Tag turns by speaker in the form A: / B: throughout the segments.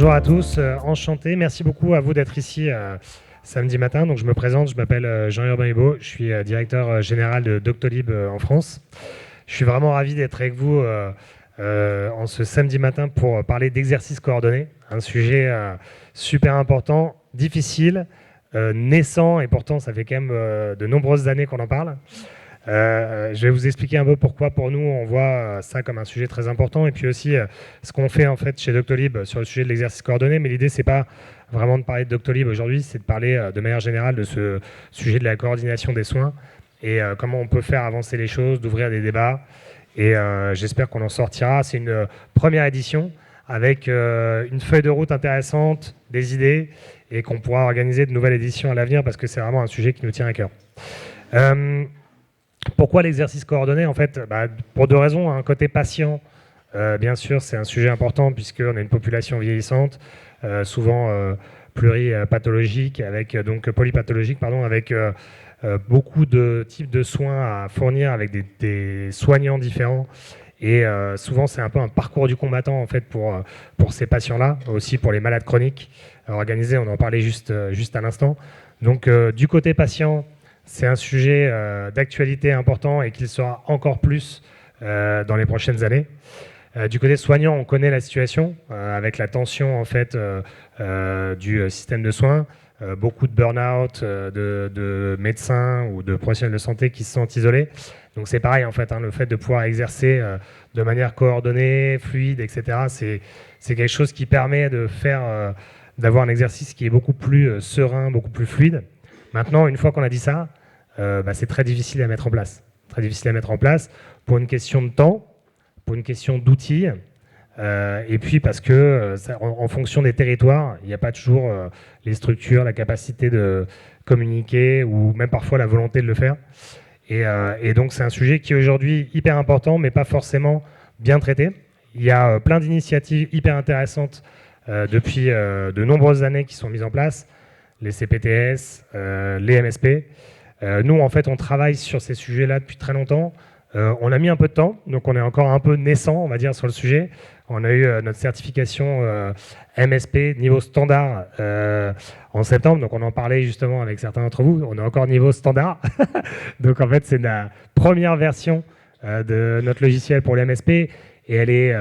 A: Bonjour à tous, enchanté. Merci beaucoup à vous d'être ici samedi matin. Donc, je me présente, je m'appelle Jean-Urbain Hubot, je suis directeur général de Doctolib en France. Je suis vraiment ravi d'être avec vous en ce samedi matin pour parler d'exercice coordonné, un sujet super important, difficile, naissant, et pourtant ça fait quand même de nombreuses années qu'on en parle. Je vais vous expliquer un peu pourquoi pour nous on voit ça comme un sujet très important et puis aussi ce qu'on fait en fait chez Doctolib sur le sujet de l'exercice coordonné. Mais l'idée c'est pas vraiment de parler de Doctolib aujourd'hui, c'est de parler de manière générale de ce sujet de la coordination des soins et comment on peut faire avancer les choses, d'ouvrir des débats et j'espère qu'on en sortira. C'est une première édition avec une feuille de route intéressante, des idées et qu'on pourra organiser de nouvelles éditions à l'avenir parce que c'est vraiment un sujet qui nous tient à cœur. Pourquoi l'exercice coordonné? En fait, pour deux raisons. Un côté patient, bien sûr, c'est un sujet important puisqu'on a une population vieillissante, souvent pluripathologique, avec donc polypathologique, pardon, avec beaucoup de types de soins à fournir avec des soignants différents. Et souvent, c'est un peu un parcours du combattant en fait pour ces patients-là, aussi pour les malades chroniques organisés. On en parlait juste à l'instant. Donc, du côté patient, c'est un sujet d'actualité important et qu'il sera encore plus dans les prochaines années. Du côté soignant, on connaît la situation avec la tension en fait du système de soins, beaucoup de burn-out de médecins ou de professionnels de santé qui se sentent isolés. Donc c'est pareil en fait, le fait de pouvoir exercer de manière coordonnée, fluide, etc. C'est quelque chose qui permet de faire d'avoir un exercice qui est beaucoup plus serein, beaucoup plus fluide. Maintenant, une fois qu'on a dit ça, c'est très difficile à mettre en place. Très difficile à mettre en place pour une question de temps, pour une question d'outils, et puis parce que en fonction des territoires, il n'y a pas toujours les structures, la capacité de communiquer ou même parfois la volonté de le faire. Et donc c'est un sujet qui est aujourd'hui hyper important, mais pas forcément bien traité. Il y a plein d'initiatives hyper intéressantes depuis de nombreuses années qui sont mises en place. Les CPTS, les MSP. Nous, en fait, on travaille sur ces sujets-là depuis très longtemps. On a mis un peu de temps, donc on est encore un peu naissant, on va dire, sur le sujet. On a eu notre certification MSP niveau standard en septembre, donc on en parlait justement avec certains d'entre vous. On est encore niveau standard. Donc en fait, c'est la première version de notre logiciel pour les MSP et elle est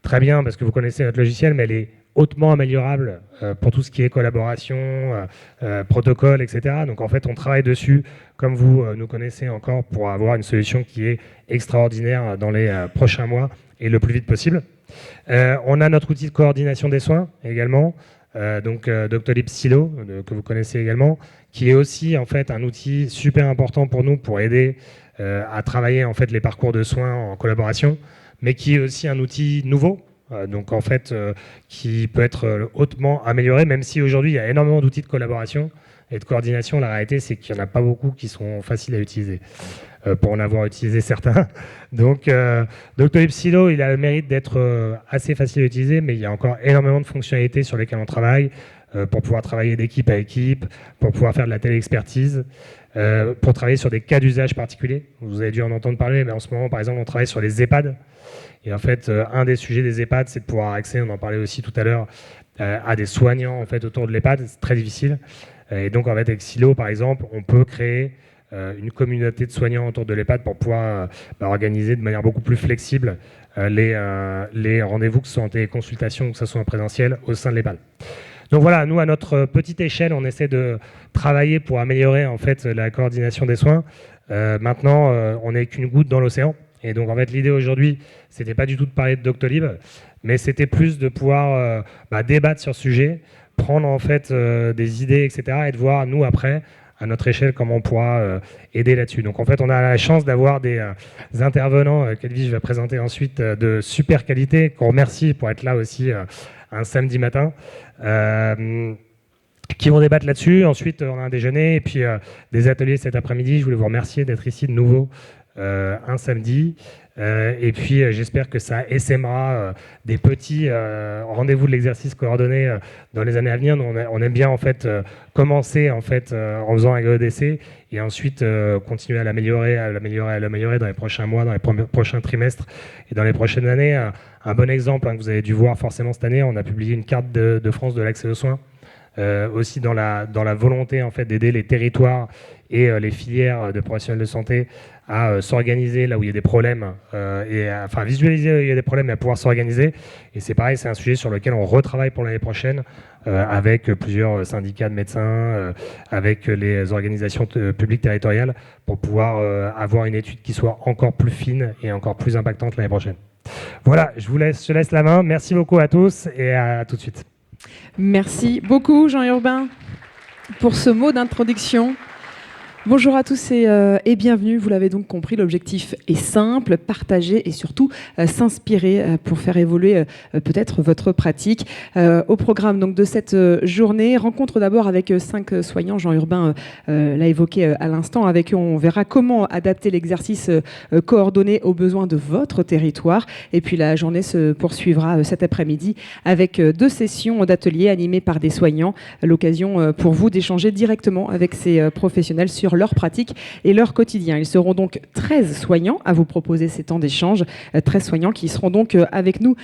A: très bien parce que vous connaissez notre logiciel, mais elle est hautement améliorable pour tout ce qui est collaboration, protocole, etc. Donc en fait, on travaille dessus, comme vous nous connaissez encore, pour avoir une solution qui est extraordinaire dans les prochains mois et le plus vite possible. On a notre outil de coordination des soins également, donc Doctolib Silo, que vous connaissez également, qui est aussi en fait un outil super important pour nous pour aider à travailler en fait les parcours de soins en collaboration, mais qui est aussi un outil nouveau. Donc en fait, qui peut être hautement amélioré, même si aujourd'hui il y a énormément d'outils de collaboration et de coordination. La réalité, c'est qu'il n'y en a pas beaucoup qui sont faciles à utiliser, pour en avoir utilisé certains. Donc Doctolib Silo, il a le mérite d'être assez facile à utiliser, mais il y a encore énormément de fonctionnalités sur lesquelles on travaille, pour pouvoir travailler d'équipe à équipe, pour pouvoir faire de la téléexpertise, pour travailler sur des cas d'usage particuliers. Vous avez dû en entendre parler, mais en ce moment, par exemple, on travaille sur les EHPAD. Et en fait, un des sujets des EHPAD, c'est de pouvoir accéder, on en parlait aussi tout à l'heure, à des soignants en fait, autour de l'EHPAD. C'est très difficile. Et donc, en fait, avec Silo, par exemple, on peut créer une communauté de soignants autour de l'EHPAD pour pouvoir organiser de manière beaucoup plus flexible les rendez-vous, que ce soit en téléconsultation ou que ce soit en présentiel, au sein de l'EHPAD. Donc voilà, nous, à notre petite échelle, on essaie de travailler pour améliorer en fait, la coordination des soins. Maintenant, on n'est qu'une goutte dans l'océan. Et donc, en fait, l'idée aujourd'hui, c'était pas du tout de parler de Doctolib, mais c'était plus de pouvoir débattre sur ce sujet, prendre en fait des idées, etc., et de voir, nous, après, à notre échelle, comment on pourra aider là-dessus. Donc, en fait, on a la chance d'avoir des intervenants, qu'Edwige va présenter ensuite, de super qualité, qu'on remercie pour être là aussi un samedi matin, qui vont débattre là-dessus. Ensuite, on a un déjeuner et puis des ateliers cet après-midi. Je voulais vous remercier d'être ici de nouveau un samedi. Et puis j'espère que ça essaimera des petits rendez-vous de l'exercice coordonné dans les années à venir. Nous, on aime bien en fait commencer en fait en faisant un GEDC et ensuite continuer à l'améliorer dans les prochains mois, dans les prochains trimestres et dans les prochaines années. Un bon exemple que vous avez dû voir forcément cette année, on a publié une carte de France de l'accès aux soins. Aussi dans la volonté en fait d'aider les territoires et les filières de professionnels de santé à s'organiser là où il y a des problèmes enfin visualiser où il y a des problèmes et à pouvoir s'organiser. Et c'est pareil, c'est un sujet sur lequel on retravaille pour l'année prochaine avec plusieurs syndicats de médecins, avec les organisations publiques territoriales pour pouvoir avoir une étude qui soit encore plus fine et encore plus impactante l'année prochaine. Voilà, je laisse la main. Merci beaucoup à tous et à tout de suite.
B: Merci beaucoup Jean Urbain pour ce mot d'introduction. Bonjour à tous et bienvenue. Vous l'avez donc compris, l'objectif est simple, partager et surtout s'inspirer pour faire évoluer peut-être votre pratique. Au programme donc de cette journée, rencontre d'abord avec 5 soignants. Jean Urbain l'a évoqué à l'instant. Avec eux, on verra comment adapter l'exercice coordonné aux besoins de votre territoire. Et puis la journée se poursuivra cet après-midi avec 2 sessions d'ateliers animées par des soignants. L'occasion pour vous d'échanger directement avec ces professionnels sur leur pratique et leur quotidien. Ils seront donc 13 soignants à vous proposer ces temps d'échange, 13 soignants qui seront donc avec nous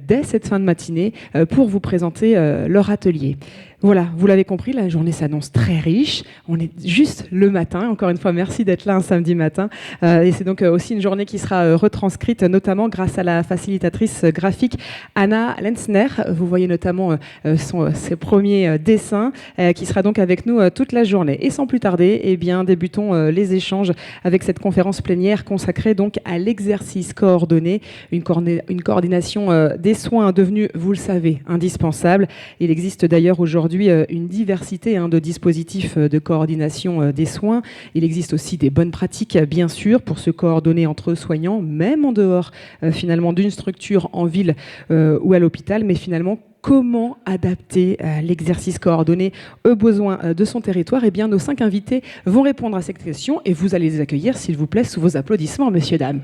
B: dès cette fin de matinée pour vous présenter leur atelier. Voilà, vous l'avez compris, la journée s'annonce très riche. On est juste le matin. Encore une fois, merci d'être là un samedi matin. Et c'est donc aussi une journée qui sera retranscrite, notamment grâce à la facilitatrice graphique Anna Lenzner. Vous voyez notamment ses premiers dessins, qui sera donc avec nous toute la journée. Et sans plus tarder, eh bien, débutons les échanges avec cette conférence plénière consacrée donc à l'exercice coordonné, une coordination des soins devenue, vous le savez, indispensable. Il existe d'ailleurs aujourd'hui une diversité de dispositifs de coordination des soins. Il existe aussi des bonnes pratiques, bien sûr, pour se coordonner entre soignants, même en dehors finalement d'une structure en ville ou à l'hôpital, mais finalement, comment adapter l'exercice coordonné aux besoins de son territoire? Eh bien, nos 5 invités vont répondre à cette question et vous allez les accueillir, s'il vous plaît, sous vos applaudissements, messieurs, dames.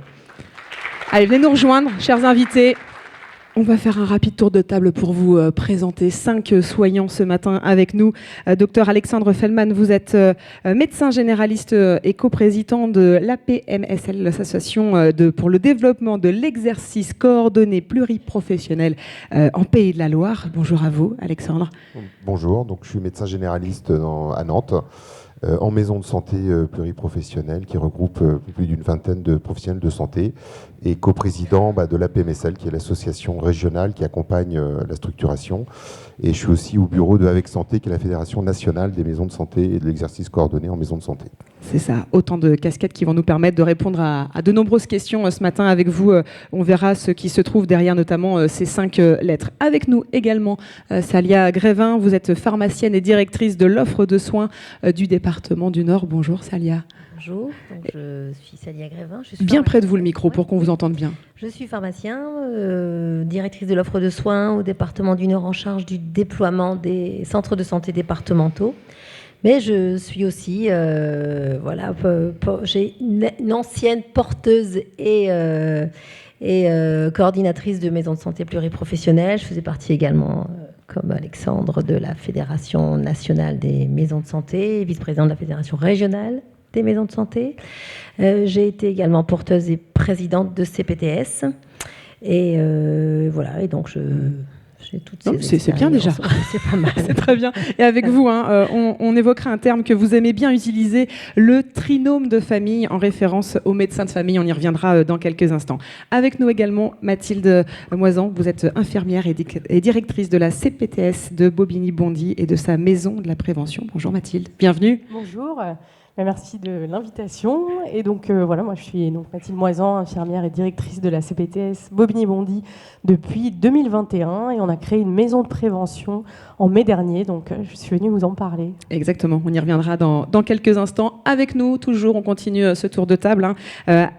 B: Allez, venez nous rejoindre, chers invités. On va faire un rapide tour de table pour vous présenter 5 soignants ce matin avec nous. Docteur Alexandre Feldman, vous êtes médecin généraliste et coprésident de l'APMSL, l'association pour le développement de l'exercice coordonné pluriprofessionnel en Pays de la Loire. Bonjour à vous, Alexandre.
C: Bonjour, donc je suis médecin généraliste à Nantes, en maison de santé pluriprofessionnelle qui regroupe plus d'une vingtaine de professionnels de santé et coprésident de l'APMSL, qui est l'association régionale qui accompagne la structuration. Et je suis aussi au bureau de Avec Santé, qui est la Fédération nationale des maisons de santé et de l'exercice coordonné en maison de santé.
B: C'est ça, autant de casquettes qui vont nous permettre de répondre à de nombreuses questions ce matin avec vous. On verra ce qui se trouve derrière notamment ces 5 lettres. Avec nous également Salia Grévin, vous êtes pharmacienne et directrice de l'offre de soins du département du Nord. Bonjour Salia.
D: Bonjour, donc je suis Salia Grévin.
B: Bien près de vous le micro pour qu'on vous entende bien.
D: Je suis pharmacien, directrice de l'offre de soins au département du Nord en charge du déploiement des centres de santé départementaux. Mais je suis aussi, j'ai une ancienne porteuse et coordinatrice de maisons de santé pluriprofessionnelles. Je faisais partie également, comme Alexandre, de la Fédération nationale des maisons de santé, vice-présidente de la Fédération régionale des maisons de santé. J'ai été également porteuse et présidente de CPTS. Et voilà, et donc j'ai toutes ces expériences.
B: C'est bien déjà.
D: C'est pas mal.
B: C'est très bien. Et avec vous, on évoquera un terme que vous aimez bien utiliser, le trinôme de famille, en référence aux médecins de famille. On y reviendra dans quelques instants. Avec nous également, Mathilde Moisan. Vous êtes infirmière et directrice de la CPTS de Bobigny-Bondy et de sa maison de la prévention. Bonjour Mathilde, bienvenue.
E: Bonjour. Merci de l'invitation. Et donc voilà, moi je suis donc Mathilde Moisan, infirmière et directrice de la CPTS Bobigny-Bondy depuis 2021 et on a créé une maison de prévention en mai dernier, donc je suis venue vous en parler.
B: Exactement, on y reviendra dans quelques instants. Avec nous, toujours, on continue ce tour de table.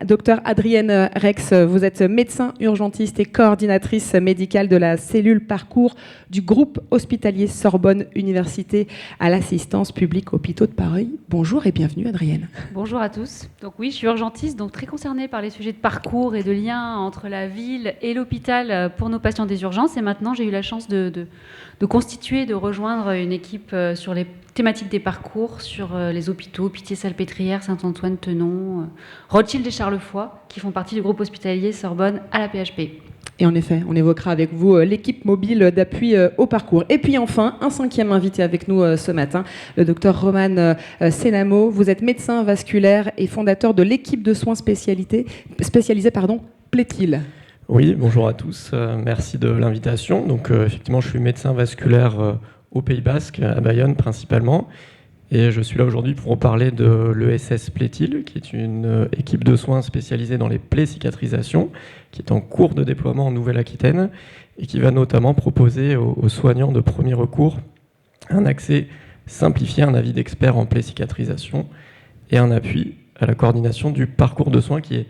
B: Docteur Adrienne Rex, vous êtes médecin urgentiste et coordinatrice médicale de la cellule parcours du groupe hospitalier Sorbonne Université à l'assistance publique hôpitaux de Paris. Bonjour et bienvenue. bienvenue Adrienne.
F: Bonjour à tous. Donc oui, je suis urgentiste, donc très concernée par les sujets de parcours et de lien entre la ville et l'hôpital pour nos patients des urgences. Et maintenant, j'ai eu la chance de constituer, de rejoindre une équipe sur les thématiques des parcours, sur les hôpitaux, Pitié-Salpêtrière, Saint-Antoine, Tenon, Rothschild et Charlefoy, qui font partie du groupe hospitalier Sorbonne à la PHP.
B: Et en effet, on évoquera avec vous l'équipe mobile d'appui au parcours. Et puis enfin, un 5e invité avec nous ce matin, le docteur Roman Senamo. Vous êtes médecin vasculaire et fondateur de l'équipe de soins spécialisée Plaît-il.
G: Oui, bonjour à tous. Merci de l'invitation. Donc effectivement, je suis médecin vasculaire au Pays Basque, à Bayonne principalement. Et je suis là aujourd'hui pour vous parler de l'ESS Plaît-il, qui est une équipe de soins spécialisée dans les plaies cicatrisation, qui est en cours de déploiement en Nouvelle-Aquitaine et qui va notamment proposer aux soignants de premier recours un accès simplifié, un avis d'expert en plaies cicatrisation et un appui à la coordination du parcours de soins qui est,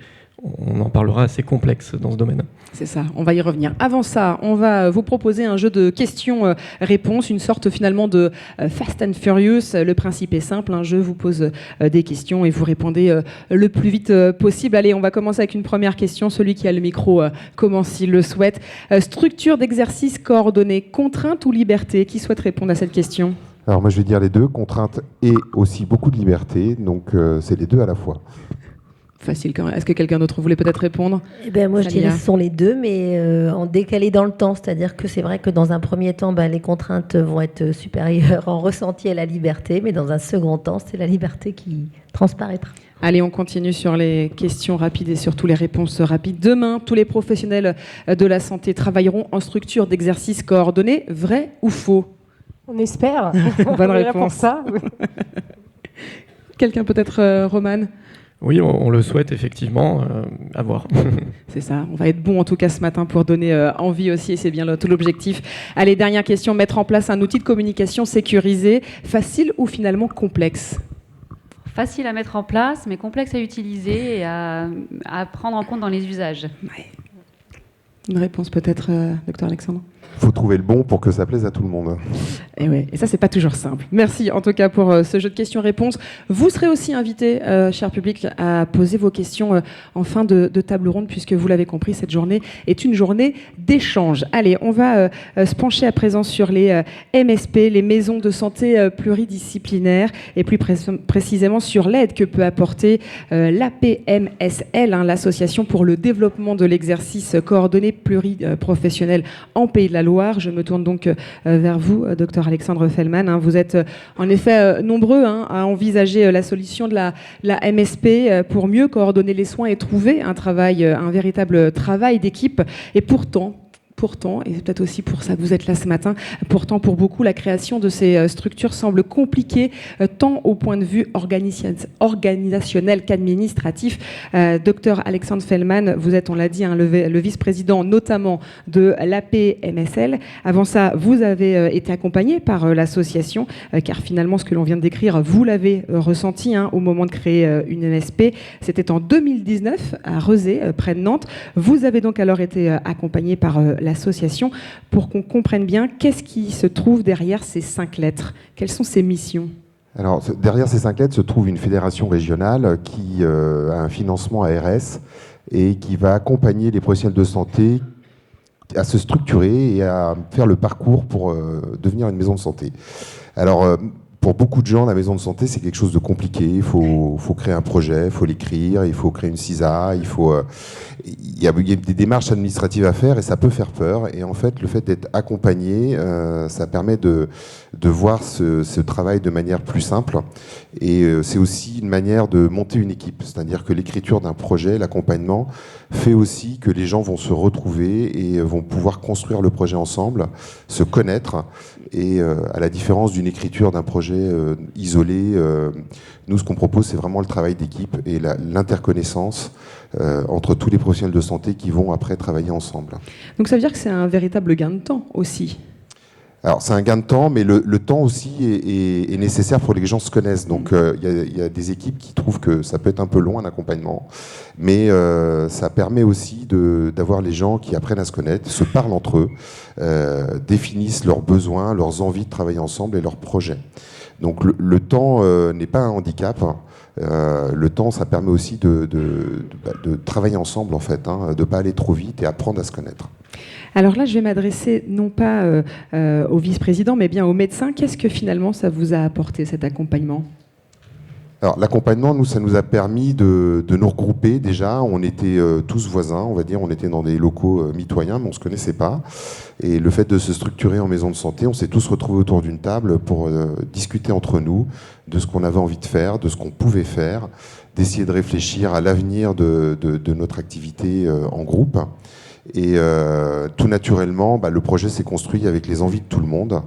G: on en parlera, assez complexe dans ce domaine.
B: C'est ça, on va y revenir. Avant ça, on va vous proposer un jeu de questions-réponses, une sorte finalement de Fast and Furious. Le principe est simple, je vous pose des questions et vous répondez le plus vite possible. Allez, on va commencer avec une première question. Celui qui a le micro commence s'il le souhaite. Structure d'exercice coordonnée, contrainte ou liberté? Qui souhaite répondre à cette question?
C: Alors moi je vais dire les deux, contrainte et aussi beaucoup de liberté, donc c'est les deux à la fois.
B: Facile quand même. Est-ce que quelqu'un d'autre voulait peut-être répondre?
D: Moi, je dirais que ce sont les deux, mais en décalé dans le temps. C'est-à-dire que c'est vrai que dans un premier temps, les contraintes vont être supérieures en ressenti à la liberté, mais dans un second temps, c'est la liberté qui transparaîtra.
B: Allez, on continue sur les questions rapides et surtout les réponses rapides. Demain, tous les professionnels de la santé travailleront en structure d'exercice coordonné. Vrai ou faux?
E: On espère.
B: Bonne
E: On est là pour
B: réponse.
E: ça.
B: Quelqu'un peut-être, Roman?
G: Oui, on le souhaite effectivement, à voir.
B: C'est ça, on va être bon en tout cas ce matin pour donner envie aussi, et c'est bien tout l'objectif. Allez, dernière question, mettre en place un outil de communication sécurisé, facile ou finalement complexe?
F: Facile à mettre en place, mais complexe à utiliser et à prendre en compte dans les usages.
B: Ouais. Une réponse peut-être, docteur Alexandre?
C: Il faut trouver le bon pour que ça plaise à tout le monde.
B: Et ça, c'est pas toujours simple. Merci en tout cas pour ce jeu de questions-réponses. Vous serez aussi invité, cher public, à poser vos questions en fin de table ronde, puisque vous l'avez compris, cette journée est une journée d'échange. Allez, on va se pencher à présent sur les MSP, les maisons de santé pluridisciplinaires, et plus précisément sur l'aide que peut apporter l'APMSL, l'association pour le développement de l'exercice coordonné pluriprofessionnel en Pays de la Loire. Je me tourne donc vers vous, docteur Alexandre Fellman. Vous êtes en effet nombreux à envisager la solution de la MSP pour mieux coordonner les soins et trouver un véritable travail d'équipe. Et pourtant, et c'est peut-être aussi pour ça que vous êtes là ce matin, pourtant pour beaucoup, la création de ces structures semble compliquée, tant au point de vue organisationnel qu'administratif. Docteur Alexandre Fellman, vous êtes, on l'a dit, le vice-président notamment de l'APMSL. Avant ça, vous avez été accompagné par l'association, car finalement, ce que l'on vient de décrire, vous l'avez ressenti au moment de créer une MSP. C'était en 2019 à Rezé, près de Nantes. Vous avez donc alors été accompagné par l'association. Pour qu'on comprenne bien, qu'est-ce qui se trouve derrière ces 5 lettres? Quelles sont ces missions?
C: Alors, derrière ces 5 lettres se trouve une fédération régionale qui a un financement ARS et qui va accompagner les professionnels de santé à se structurer et à faire le parcours pour devenir une maison de santé. Alors, pour beaucoup de gens, la maison de santé, c'est quelque chose de compliqué. Il faut créer un projet, il faut l'écrire, il faut créer une CISA, il y a des démarches administratives à faire et ça peut faire peur. Et en fait, le fait d'être accompagné, ça permet de voir ce travail de manière plus simple. Et c'est aussi une manière de monter une équipe. C'est-à-dire que l'écriture d'un projet, l'accompagnement, fait aussi que les gens vont se retrouver et vont pouvoir construire le projet ensemble, se connaître. Et à la différence d'une écriture d'un projet isolé, nous, ce qu'on propose, c'est vraiment le travail d'équipe et l'interconnaissance entre tous les professionnels de santé qui vont après travailler ensemble.
B: Donc ça veut dire que c'est un véritable gain de temps aussi?
C: Alors c'est un gain de temps, mais le temps aussi est nécessaire pour que les gens se connaissent. Donc il y a des équipes qui trouvent que ça peut être un peu long, un accompagnement, mais ça permet aussi d'avoir les gens qui apprennent à se connaître, se parlent entre eux, définissent leurs besoins, leurs envies de travailler ensemble et leurs projets. Donc le temps n'est pas un handicap. Le temps, ça permet aussi de travailler ensemble, en fait, hein, de ne pas aller trop vite et apprendre à se connaître.
B: Alors là, je vais m'adresser non pas au vice-président, mais bien au médecin. Qu'est-ce que finalement ça vous a apporté, cet accompagnement ?
C: Alors l'accompagnement, nous, ça nous a permis de nous regrouper déjà. On était tous voisins, on va dire. On était dans des locaux mitoyens, mais on ne se connaissait pas. Et le fait de se structurer en maison de santé, on s'est tous retrouvés autour d'une table pour discuter entre nous de ce qu'on avait envie de faire, de ce qu'on pouvait faire, d'essayer de réfléchir à l'avenir de notre activité en groupe. Et tout naturellement, le projet s'est construit avec les envies de tout le monde.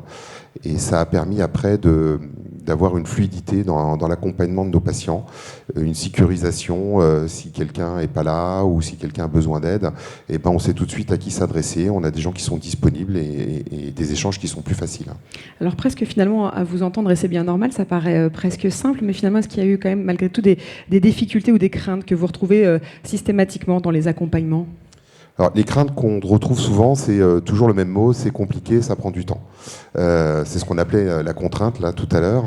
C: Et ça a permis après d'avoir une fluidité dans l'accompagnement de nos patients, une sécurisation si quelqu'un n'est pas là ou si quelqu'un a besoin d'aide, et on sait tout de suite à qui s'adresser, on a des gens qui sont disponibles et des échanges qui sont plus faciles.
B: Alors presque finalement, à vous entendre, et c'est bien normal, ça paraît presque simple, mais finalement est-ce qu'il y a eu quand même malgré tout des difficultés ou des craintes que vous retrouvez systématiquement dans les accompagnements ?
C: Alors, les craintes qu'on retrouve souvent, c'est toujours le même mot, c'est compliqué, ça prend du temps. C'est ce qu'on appelait la contrainte, là, tout à l'heure.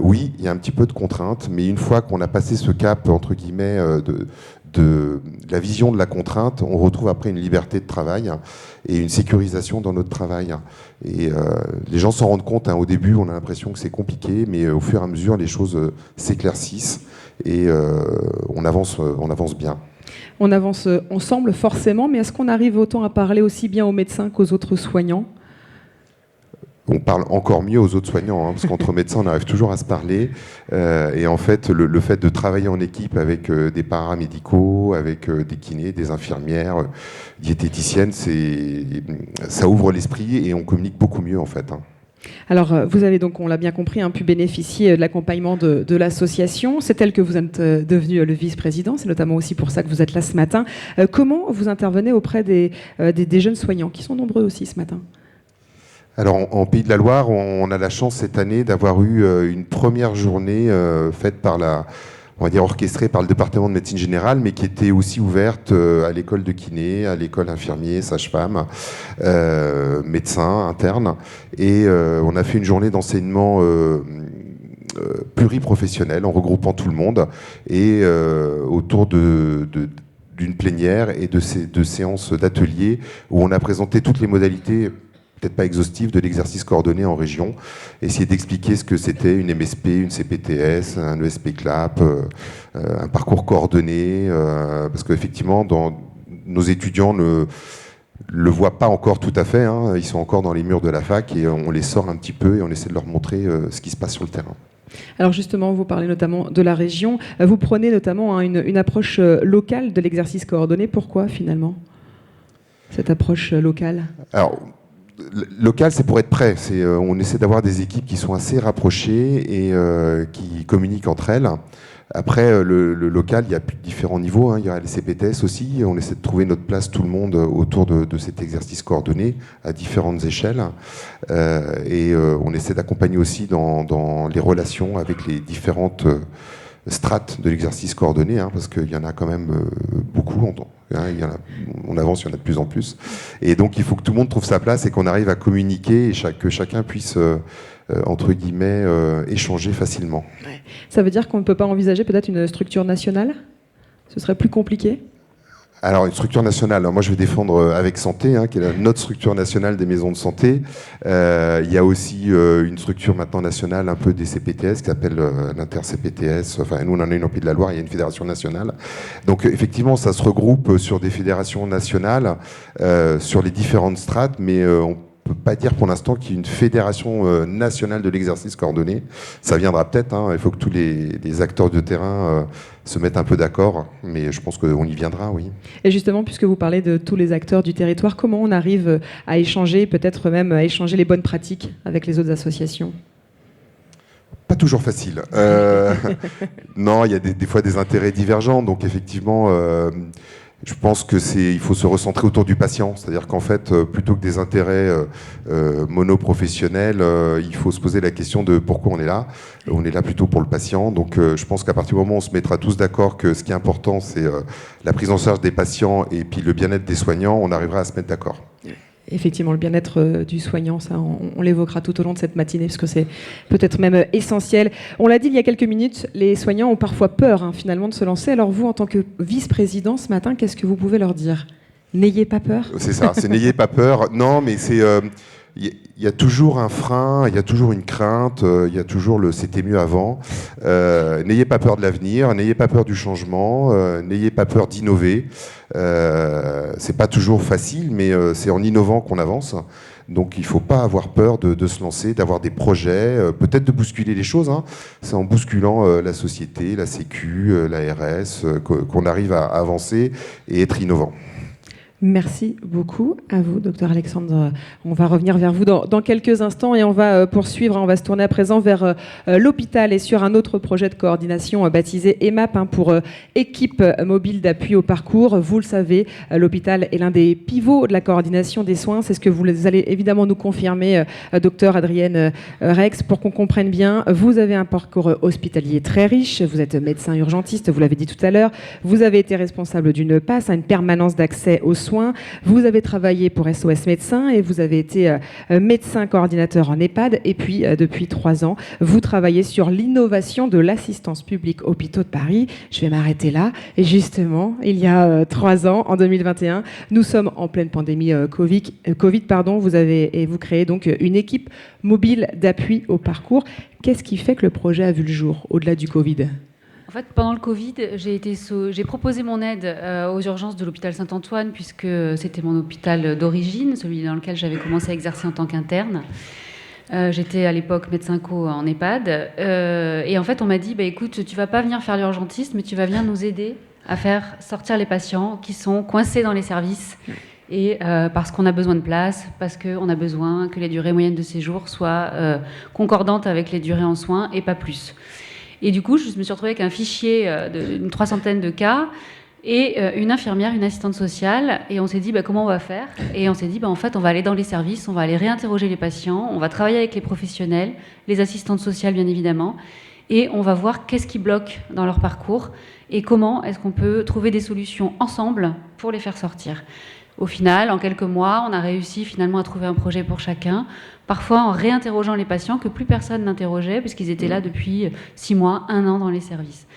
C: Oui, il y a un petit peu de contrainte, mais une fois qu'on a passé ce cap, entre guillemets, de la vision de la contrainte, on retrouve après une liberté de travail et une sécurisation dans notre travail. Et les gens s'en rendent compte, au début, on a l'impression que c'est compliqué, mais au fur et à mesure, les choses s'éclaircissent et on avance bien.
B: On avance ensemble forcément, mais est-ce qu'on arrive autant à parler aussi bien aux médecins qu'aux autres soignants ?
C: On parle encore mieux aux autres soignants, parce qu'entre médecins, on arrive toujours à se parler. Et en fait, le fait de travailler en équipe avec des paramédicaux, avec des kinés, des infirmières, diététiciennes, ça ouvre l'esprit et on communique beaucoup mieux, en fait.
B: Alors, vous avez donc, on l'a bien compris, pu bénéficier de l'accompagnement de l'association. C'est elle que vous êtes devenu le vice-président. C'est notamment aussi pour ça que vous êtes là ce matin. Comment vous intervenez auprès des jeunes soignants, qui sont nombreux aussi ce matin ?
C: Alors, en Pays de la Loire, on a la chance cette année d'avoir eu une première journée faite on va dire orchestrée par le département de médecine générale, mais qui était aussi ouverte à l'école de kiné, à l'école infirmier, sage-femme, médecin, interne. Et on a fait une journée d'enseignement pluriprofessionnel en regroupant tout le monde et autour d'une plénière et de séances d'ateliers où on a présenté toutes les modalités, peut-être pas exhaustive, de l'exercice coordonné en région, essayer d'expliquer ce que c'était une MSP, une CPTS, un ESP CLAP, un parcours coordonné, parce qu'effectivement, nos étudiants ne le voient pas encore tout à fait, ils sont encore dans les murs de la fac et on les sort un petit peu et on essaie de leur montrer ce qui se passe sur le terrain.
B: Alors justement, vous parlez notamment de la région, vous prenez notamment une approche locale de l'exercice coordonné. Pourquoi finalement cette approche locale ?
C: Alors, local, c'est pour être prêt. On essaie d'avoir des équipes qui sont assez rapprochées et qui communiquent entre elles. Après, le local, il y a différents niveaux. Il y a les CPTS aussi. On essaie de trouver notre place, tout le monde, autour de cet exercice coordonné à différentes échelles. Et on essaie d'accompagner aussi dans les relations avec les différentes strates de l'exercice coordonné, parce qu'il y en a quand même beaucoup. On avance, il y en a de plus en plus. Et donc, il faut que tout le monde trouve sa place et qu'on arrive à communiquer et que chacun puisse, entre guillemets, échanger facilement.
B: Ouais. Ça veut dire qu'on ne peut pas envisager peut-être une structure nationale ? Ce serait plus compliqué ?
C: Alors, une structure nationale, alors moi je vais défendre Avec Santé, qui est notre structure nationale des maisons de santé. Il y a aussi une structure maintenant nationale un peu des CPTS qui s'appelle l'Inter-CPTS. Enfin, nous on en a une en Pays de la Loire, il y a une fédération nationale. Donc effectivement, ça se regroupe sur des fédérations nationales, sur les différentes strates, mais on peut pas dire pour l'instant qu'il y ait une fédération nationale de l'exercice coordonné. Ça viendra peut-être, il faut que tous les acteurs de terrain se mettent un peu d'accord, mais je pense qu'on y viendra, oui.
B: Et justement, puisque vous parlez de tous les acteurs du territoire, comment on arrive à échanger, peut-être même à échanger les bonnes pratiques avec les autres associations ?
C: Pas toujours facile. Non, il y a des fois des intérêts divergents, donc effectivement... je pense il faut se recentrer autour du patient, c'est-à-dire qu'en fait, plutôt que des intérêts monoprofessionnels, il faut se poser la question de pourquoi on est là. On est là plutôt pour le patient, donc je pense qu'à partir du moment où on se mettra tous d'accord que ce qui est important, c'est la prise en charge des patients et puis le bien-être des soignants, on arrivera à se mettre d'accord.
B: Effectivement, le bien-être du soignant, ça, on l'évoquera tout au long de cette matinée, parce que c'est peut-être même essentiel. On l'a dit il y a quelques minutes, les soignants ont parfois peur finalement de se lancer. Alors vous, en tant que vice-président ce matin, qu'est-ce que vous pouvez leur dire ? N'ayez pas peur.
C: C'est ça, c'est n'ayez pas peur. Non, mais c'est... Il y a toujours un frein, il y a toujours une crainte, il y a toujours le « c'était mieux avant ». N'ayez pas peur de l'avenir, n'ayez pas peur du changement, n'ayez pas peur d'innover. C'est pas toujours facile, mais c'est en innovant qu'on avance. Donc il ne faut pas avoir peur de se lancer, d'avoir des projets, peut-être de bousculer les choses. C'est en bousculant la société, la Sécu, la RS, qu'on arrive à avancer et être innovant.
B: Merci beaucoup à vous, docteur Alexandre. On va revenir vers vous dans quelques instants et on va poursuivre. On va se tourner à présent vers l'hôpital et sur un autre projet de coordination baptisé EMAP pour équipe mobile d'appui au parcours. Vous le savez, l'hôpital est l'un des pivots de la coordination des soins. C'est ce que vous allez évidemment nous confirmer, docteur Adrienne Rex, pour qu'on comprenne bien. Vous avez un parcours hospitalier très riche. Vous êtes médecin urgentiste, vous l'avez dit tout à l'heure. Vous avez été responsable d'une PAS, une permanence d'accès aux soins. Vous avez travaillé pour SOS Médecins et vous avez été médecin coordinateur en EHPAD. Et puis, depuis 3 ans, vous travaillez sur l'innovation de l'assistance publique Hôpitaux de Paris. Je vais m'arrêter là. Et justement, il y a 3 ans, en 2021, nous sommes en pleine pandémie Covid. Vous créez donc une équipe mobile d'appui au parcours. Qu'est-ce qui fait que le projet a vu le jour, au-delà du Covid ?
F: En fait, pendant le Covid, j'ai proposé mon aide aux urgences de l'hôpital Saint-Antoine, puisque c'était mon hôpital d'origine, celui dans lequel j'avais commencé à exercer en tant qu'interne. J'étais à l'époque médecin co en EHPAD. Et en fait, on m'a dit, écoute, tu ne vas pas venir faire l'urgentiste, mais tu vas venir nous aider à faire sortir les patients qui sont coincés dans les services. Et parce qu'on a besoin de place, parce qu'on a besoin que les durées moyennes de séjour soient concordantes avec les durées en soins et pas plus. Et du coup, je me suis retrouvée avec un fichier d'une 300aine de cas et une infirmière, une assistante sociale. Et on s'est dit, comment on va faire ? Et on s'est dit, en fait, on va aller dans les services, on va aller réinterroger les patients, on va travailler avec les professionnels, les assistantes sociales, bien évidemment, et on va voir qu'est-ce qui bloque dans leur parcours et comment est-ce qu'on peut trouver des solutions ensemble pour les faire sortir. Au final, en quelques mois, on a réussi finalement à trouver un projet pour chacun, parfois en réinterrogeant les patients que plus personne n'interrogeait, puisqu'ils étaient là depuis 6 mois, 1 an dans les services.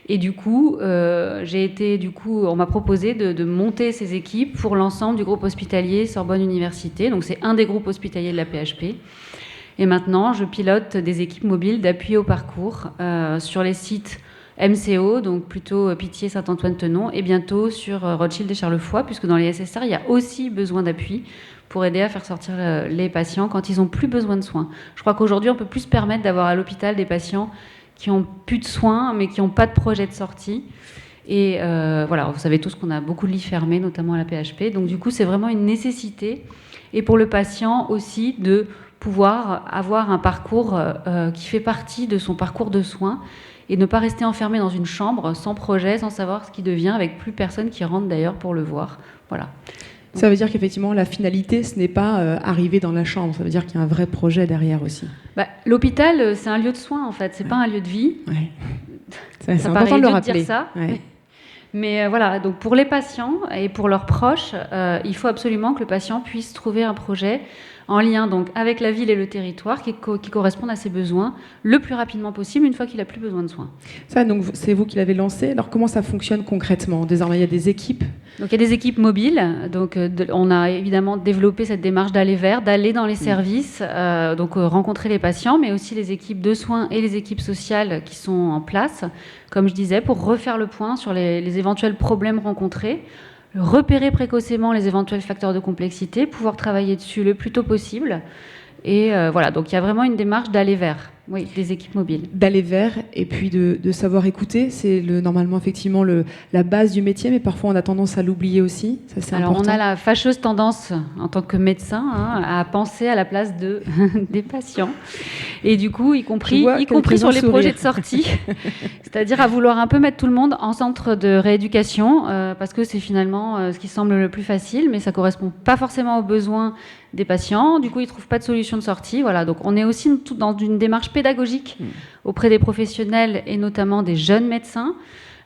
F: Et du coup, on m'a proposé de monter ces équipes pour l'ensemble du groupe hospitalier Sorbonne Université. Donc c'est un des groupes hospitaliers de la PHP. Et maintenant, je pilote des équipes mobiles d'appui au parcours sur les sites MCO, donc plutôt Pitié, Saint-Antoine-Tenon, et bientôt sur Rothschild et Charlevoix, puisque dans les SSR, il y a aussi besoin d'appui pour aider à faire sortir les patients quand ils n'ont plus besoin de soins. Je crois qu'aujourd'hui, on peut plus se permettre d'avoir à l'hôpital des patients qui n'ont plus de soins, mais qui n'ont pas de projet de sortie. Et voilà, vous savez tous qu'on a beaucoup de lits fermés, notamment à la PHP. Donc du coup, c'est vraiment une nécessité. Et pour le patient aussi, de pouvoir avoir un parcours qui fait partie de son parcours de soins, et ne pas rester enfermé dans une chambre sans projet, sans savoir ce qui devient, avec plus personne qui rentre d'ailleurs pour le voir. Voilà.
B: Ça veut dire qu'effectivement, la finalité, ce n'est pas arriver dans la chambre, ça veut dire qu'il y a un vrai projet derrière aussi.
F: L'hôpital, c'est un lieu de soins, en fait, c'est pas un lieu de vie.
B: Ouais.
F: C'est important de le rappeler. Dire ça. Ouais. Mais voilà, donc pour les patients et pour leurs proches, il faut absolument que le patient puisse trouver un projet en lien donc avec la ville et le territoire qui correspondent à ses besoins le plus rapidement possible une fois qu'il n'a plus besoin de soins.
B: Ça, donc c'est vous qui l'avez lancé. Alors comment ça fonctionne concrètement ? Désormais, il y a des équipes.
F: Donc il y a des équipes mobiles. Donc on a évidemment développé cette démarche d'aller dans les services, rencontrer les patients, mais aussi les équipes de soins et les équipes sociales qui sont en place, comme je disais, pour refaire le point sur les éventuels problèmes rencontrés, repérer précocement les éventuels facteurs de complexité, pouvoir travailler dessus le plus tôt possible. Et voilà, donc il y a vraiment une démarche d'aller vers, des équipes mobiles.
B: D'aller vers et puis de savoir écouter, c'est normalement effectivement la base du métier, mais parfois on a tendance à l'oublier aussi. Ça, c'est
F: Alors
B: important.
F: on a la fâcheuse tendance, en tant que médecin, à penser à la place des patients. Et du coup, y compris sur les projets de sortie, c'est-à-dire à vouloir un peu mettre tout le monde en centre de rééducation, parce que c'est finalement ce qui semble le plus facile, mais ça ne correspond pas forcément aux besoins des patients. Du coup, ils ne trouvent pas de solution de sortie. Voilà. Donc, on est aussi dans une démarche pédagogique auprès des professionnels et notamment des jeunes médecins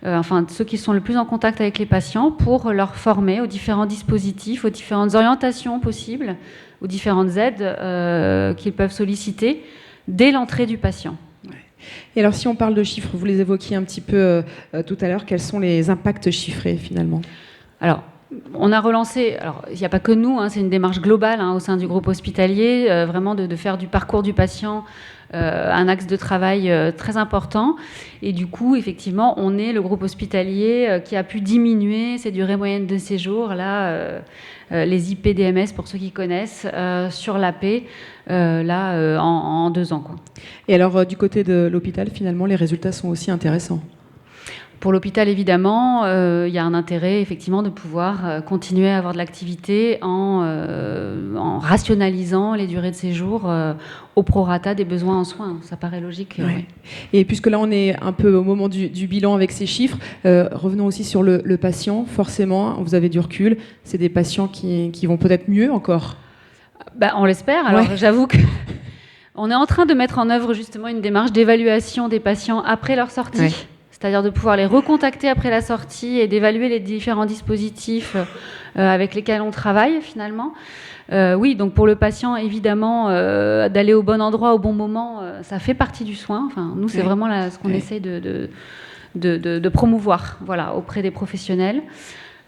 F: enfin ceux qui sont le plus en contact avec les patients, pour leur former aux différents dispositifs, aux différentes orientations possibles, aux différentes aides qu'ils peuvent solliciter dès l'entrée du patient.
B: Et alors, si on parle de chiffres, vous les évoquiez un petit peu tout à l'heure, quels sont les impacts chiffrés finalement ?
F: Alors, on a relancé, alors il n'y a pas que nous, c'est une démarche globale au sein du groupe hospitalier, vraiment de faire du parcours du patient un axe de travail très important. Et du coup, effectivement, on est le groupe hospitalier qui a pu diminuer ses durées moyennes de séjour, là, les IPDMS pour ceux qui connaissent, sur l'AP, en 2 ans, quoi.
B: Et alors, du côté de l'hôpital, finalement, les résultats sont aussi intéressants.
F: Pour l'hôpital, évidemment, il y a un intérêt, effectivement, de pouvoir continuer à avoir de l'activité en rationalisant les durées de séjour au prorata des besoins en soins. Ça paraît logique.
B: Ouais.
F: Oui.
B: Et puisque là, on est un peu au moment du bilan avec ces chiffres, revenons aussi sur le patient. Forcément, vous avez du recul. C'est des patients qui vont peut-être mieux encore.
F: On l'espère. Alors, j'avoue que on est en train de mettre en œuvre justement une démarche d'évaluation des patients après leur sortie. Ouais. C'est-à-dire de pouvoir les recontacter après la sortie et d'évaluer les différents dispositifs avec lesquels on travaille finalement. Oui, donc pour le patient, évidemment, d'aller au bon endroit au bon moment, ça fait partie du soin. Enfin, nous, c'est vraiment ce qu'on essaye de promouvoir, auprès des professionnels.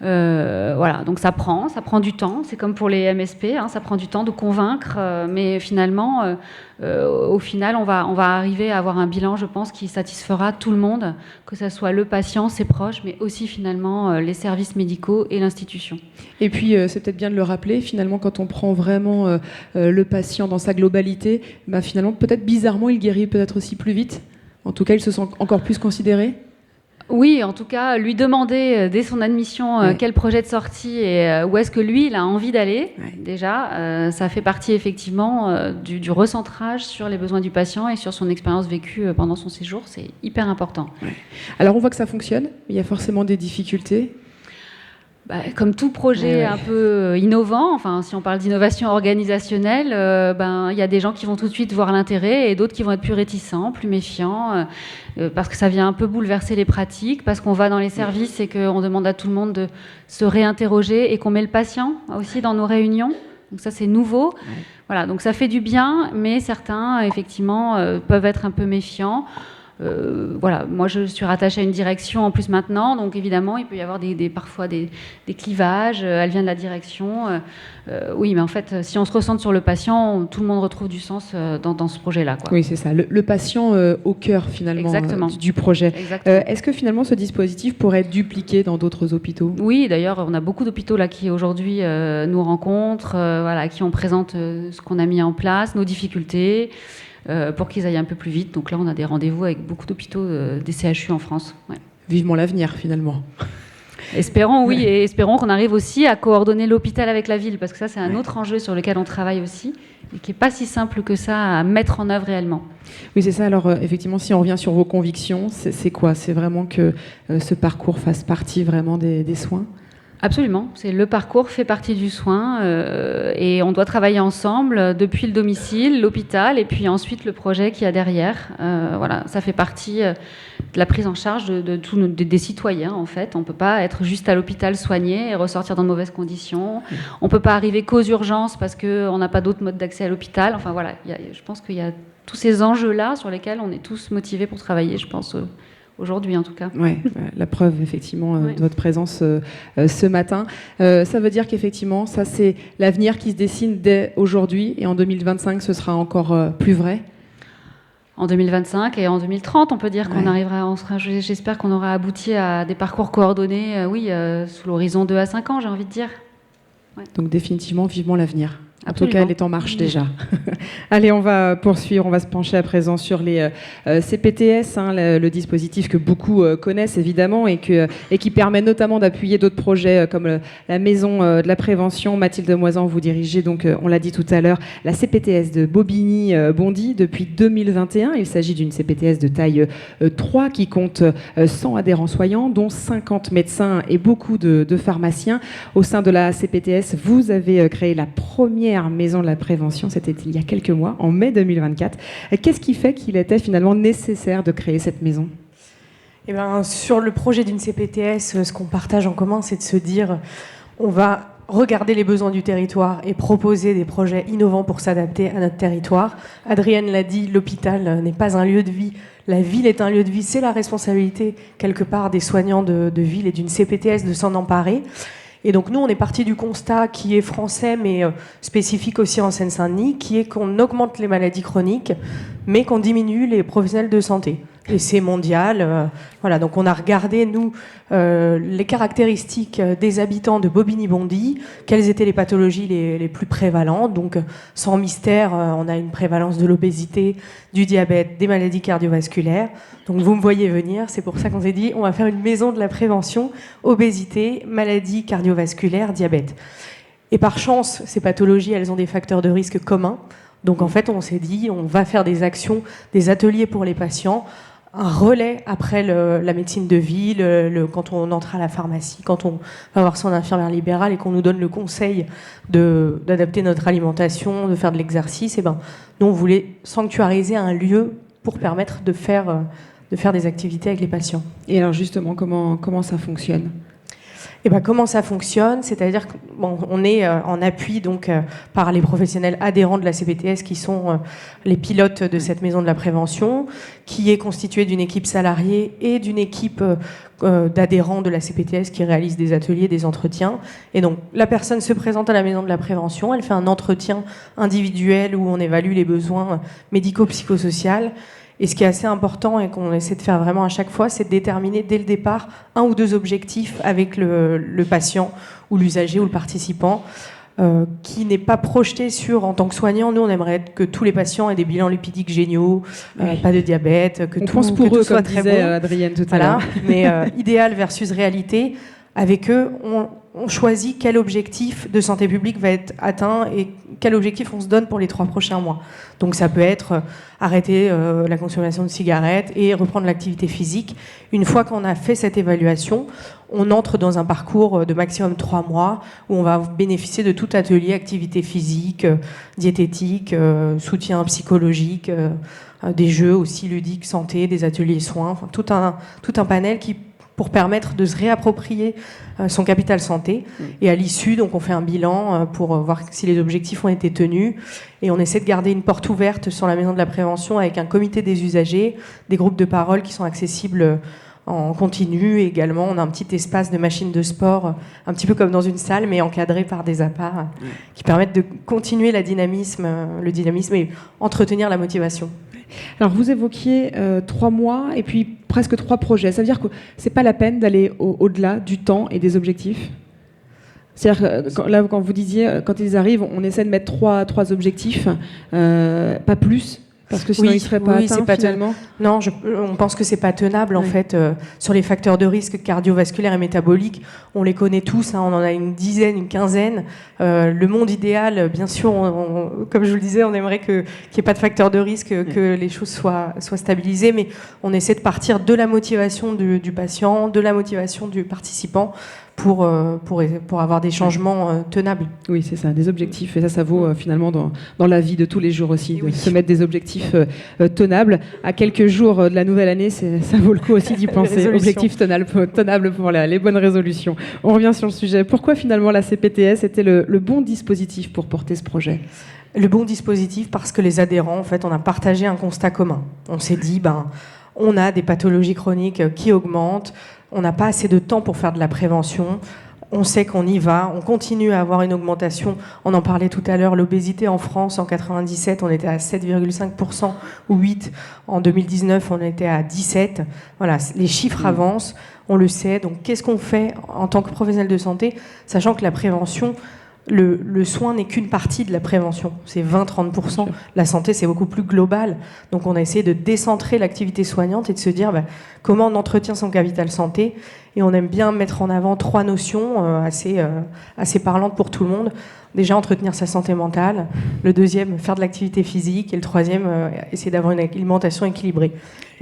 F: Donc ça prend du temps. C'est comme pour les MSP, ça prend du temps de convaincre, mais finalement, au final, on va arriver à avoir un bilan, je pense, qui satisfera tout le monde, que ce soit le patient, ses proches, mais aussi finalement les services médicaux et l'institution.
B: Et puis, c'est peut-être bien de le rappeler, finalement, quand on prend vraiment le patient dans sa globalité, finalement, peut-être bizarrement, il guérit peut-être aussi plus vite. En tout cas, il se sent encore plus considéré.
F: Oui, en tout cas, lui demander dès son admission quel projet de sortie et où est-ce que lui, il a envie d'aller, déjà, ça fait partie effectivement du recentrage sur les besoins du patient et sur son expérience vécue pendant son séjour. C'est hyper important.
B: Ouais. Alors, on voit que ça fonctionne. Il y a forcément des difficultés.
F: Comme tout projet un peu innovant, enfin, si on parle d'innovation organisationnelle, y a des gens qui vont tout de suite voir l'intérêt et d'autres qui vont être plus réticents, plus méfiants, parce que ça vient un peu bouleverser les pratiques, parce qu'on va dans les services et qu'on demande à tout le monde de se réinterroger et qu'on met le patient aussi dans nos réunions. Donc ça, c'est nouveau. Voilà, donc ça fait du bien, mais certains, effectivement, peuvent être un peu méfiants. Moi je suis rattachée à une direction en plus maintenant, donc évidemment il peut y avoir parfois des clivages, elle vient de la direction, oui, mais en fait si on se recentre sur le patient, tout le monde retrouve du sens dans ce projet-là, quoi.
B: Oui, c'est ça, le patient au cœur finalement du projet. Est-ce que finalement ce dispositif pourrait être dupliqué dans d'autres hôpitaux ?
F: Oui, d'ailleurs on a beaucoup d'hôpitaux là qui aujourd'hui nous rencontrent, qui on présente ce qu'on a mis en place, nos difficultés, pour qu'ils aillent un peu plus vite. Donc là, on a des rendez-vous avec beaucoup d'hôpitaux des CHU en France. Ouais.
B: Vivement l'avenir, finalement.
F: Espérons, oui, et espérons qu'on arrive aussi à coordonner l'hôpital avec la ville, parce que ça, c'est un autre enjeu sur lequel on travaille aussi, et qui n'est pas si simple que ça à mettre en œuvre réellement.
B: Oui, c'est ça. Alors, effectivement, si on revient sur vos convictions, c'est quoi ? C'est vraiment que ce parcours fasse partie vraiment des soins ?
F: Absolument, le parcours fait partie du soin et on doit travailler ensemble depuis le domicile, l'hôpital et puis ensuite le projet qu'il y a derrière. Ça fait partie de la prise en charge de tous des citoyens en fait. On ne peut pas être juste à l'hôpital soigné et ressortir dans de mauvaises conditions. On ne peut pas arriver qu'aux urgences parce qu'on n'a pas d'autre mode d'accès à l'hôpital. Enfin voilà, je pense qu'il y a tous ces enjeux-là sur lesquels on est tous motivés pour travailler, je pense. Aujourd'hui, en tout cas.
B: Oui, la preuve, effectivement, de votre présence ce matin. Ça veut dire qu'effectivement, ça, c'est l'avenir qui se dessine dès aujourd'hui. Et en 2025, ce sera encore plus vrai ?
F: En 2025 et en 2030, on peut dire qu'on arrivera... J'espère qu'on aura abouti à des parcours coordonnés, sous l'horizon 2 à 5 ans, j'ai envie de dire. Ouais.
B: Donc, définitivement, vivement l'avenir. En tout cas, elle est en marche déjà. Allez, on va poursuivre. On va se pencher à présent sur les CPTS, le dispositif que beaucoup connaissent évidemment et qui permet notamment d'appuyer d'autres projets comme la Maison de la Prévention. Mathilde Moisan, vous dirigez donc, on l'a dit tout à l'heure, la CPTS de Bobigny-Bondy depuis 2021. Il s'agit d'une CPTS de taille 3 qui compte 100 adhérents soignants, dont 50 médecins et beaucoup de pharmaciens. Au sein de la CPTS, vous avez créé la première maison de la prévention, c'était il y a quelques mois, en mai 2024. Qu'est-ce qui fait qu'il était finalement nécessaire de créer cette maison ?
E: Eh ben, sur le projet d'une CPTS, ce qu'on partage en commun, c'est de se dire on va regarder les besoins du territoire et proposer des projets innovants pour s'adapter à notre territoire. Adrienne l'a dit, l'hôpital n'est pas un lieu de vie, la ville est un lieu de vie. C'est la responsabilité, quelque part, des soignants de ville et d'une CPTS de s'en emparer. Et donc nous, on est parti du constat qui est français, mais spécifique aussi en Seine-Saint-Denis, qui est qu'on augmente les maladies chroniques, mais qu'on diminue les professionnels de santé. Et c'est mondial. Voilà, donc on a regardé, nous, les caractéristiques des habitants de Bobigny-Bondy, quelles étaient les pathologies les plus prévalentes. Donc, sans mystère, on a une prévalence de l'obésité, du diabète, des maladies cardiovasculaires. Donc, vous me voyez venir, c'est pour ça qu'on s'est dit, on va faire une maison de la prévention, obésité, maladies cardiovasculaires, diabète. Et par chance, ces pathologies, elles ont des facteurs de risque communs. Donc, en fait, on s'est dit, on va faire des actions, des ateliers pour les patients, un relais après la médecine de ville, quand on entre à la pharmacie, quand on va voir son infirmière libérale et qu'on nous donne le conseil d'adapter notre alimentation, de faire de l'exercice. Et ben, nous, on voulait sanctuariser un lieu pour permettre de faire des activités avec les patients.
B: Et alors justement, comment ça fonctionne ?
E: Et ben, comment ça fonctionne ? C'est-à-dire qu'on est en appui donc, par les professionnels adhérents de la CPTS qui sont les pilotes de cette maison de la prévention, qui est constituée d'une équipe salariée et d'une équipe d'adhérents de la CPTS qui réalisent des ateliers, des entretiens. Et donc la personne se présente à la maison de la prévention, elle fait un entretien individuel où on évalue les besoins médico-psychosociaux. Et ce qui est assez important et qu'on essaie de faire vraiment à chaque fois, c'est de déterminer dès le départ 1 ou 2 objectifs avec le patient ou l'usager ou le participant qui n'est pas projeté sur, en tant que soignant, nous on aimerait que tous les patients aient des bilans lipidiques géniaux, pas de diabète, que
B: on
E: tout,
B: pense pour
E: que
B: eux,
E: tout soit
B: comme
E: très
B: disait
E: bon.
B: Adrienne tout à l'heure.
E: Mais idéal versus réalité. Avec eux, on choisit quel objectif de santé publique va être atteint et quel objectif on se donne pour les 3 prochains mois. Donc ça peut être arrêter la consommation de cigarettes et reprendre l'activité physique. Une fois qu'on a fait cette évaluation, on entre dans un parcours de maximum 3 mois où on va bénéficier de tout atelier, activité physique, diététique, soutien psychologique, des jeux aussi ludiques, santé, des ateliers soins, enfin, tout un panel pour permettre de se réapproprier son capital santé. Et à l'issue, donc, on fait un bilan pour voir si les objectifs ont été tenus. Et on essaie de garder une porte ouverte sur la maison de la prévention avec un comité des usagers, des groupes de parole qui sont accessibles en continu. Et également, on a un petit espace de machines de sport, un petit peu comme dans une salle, mais encadré par des apparts qui permettent de continuer le dynamisme et entretenir la motivation.
B: Alors vous évoquiez 3 mois et puis presque 3 projets. Ça veut dire que c'est pas la peine d'aller au-delà du temps et des objectifs ? C'est-à-dire que quand vous disiez, quand ils arrivent, on essaie de mettre 3 objectifs, pas plus, parce que sinon ils ne seraient pas atteints finalement.
E: Non, on pense que c'est pas tenable en fait. Sur les facteurs de risque cardiovasculaires et métaboliques, on les connaît tous, on en a une dizaine, une quinzaine. Le monde idéal, bien sûr, comme je vous le disais, on aimerait qu'il n'y ait pas de facteurs de risque, que les choses soient stabilisées, mais on essaie de partir de la motivation du patient, de la motivation du participant, pour avoir des changements tenables.
B: Oui, c'est ça, des objectifs. Et ça vaut finalement dans la vie de tous les jours aussi, de se mettre des objectifs tenables. À quelques jours de la nouvelle année, ça vaut le coup aussi d'y penser. Objectifs tenables pour les bonnes résolutions. On revient sur le sujet. Pourquoi finalement la CPTS était le bon dispositif pour porter ce projet ?
E: Le bon dispositif parce que les adhérents, en fait, on a partagé un constat commun. On s'est dit, on a des pathologies chroniques qui augmentent, on n'a pas assez de temps pour faire de la prévention, on sait qu'on y va, on continue à avoir une augmentation. On en parlait tout à l'heure, l'obésité en France, en 97, on était à 7,5% ou 8%. En 2019, on était à 17%. Voilà, les chiffres avancent, on le sait. Donc qu'est-ce qu'on fait en tant que professionnel de santé, sachant que la prévention, le soin n'est qu'une partie de la prévention, c'est 20-30%. La santé, c'est beaucoup plus global. Donc on a essayé de décentrer l'activité soignante et de se dire comment on entretient son capital santé. Et on aime bien mettre en avant 3 notions assez parlantes pour tout le monde. Déjà, entretenir sa santé mentale. Le deuxième, faire de l'activité physique. Et le troisième, essayer d'avoir une alimentation équilibrée.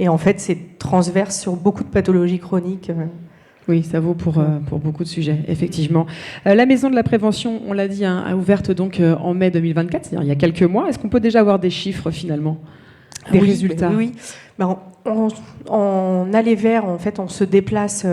E: Et en fait, c'est transverse sur beaucoup de pathologies chroniques.
B: Oui, ça vaut pour beaucoup de sujets, effectivement. La Maison de la Prévention, on l'a dit, a ouverte donc en mai 2024, c'est-à-dire il y a quelques mois. Est-ce qu'on peut déjà avoir des chiffres finalement, des résultats ?
E: Oui. en aller vers, en fait, on se déplace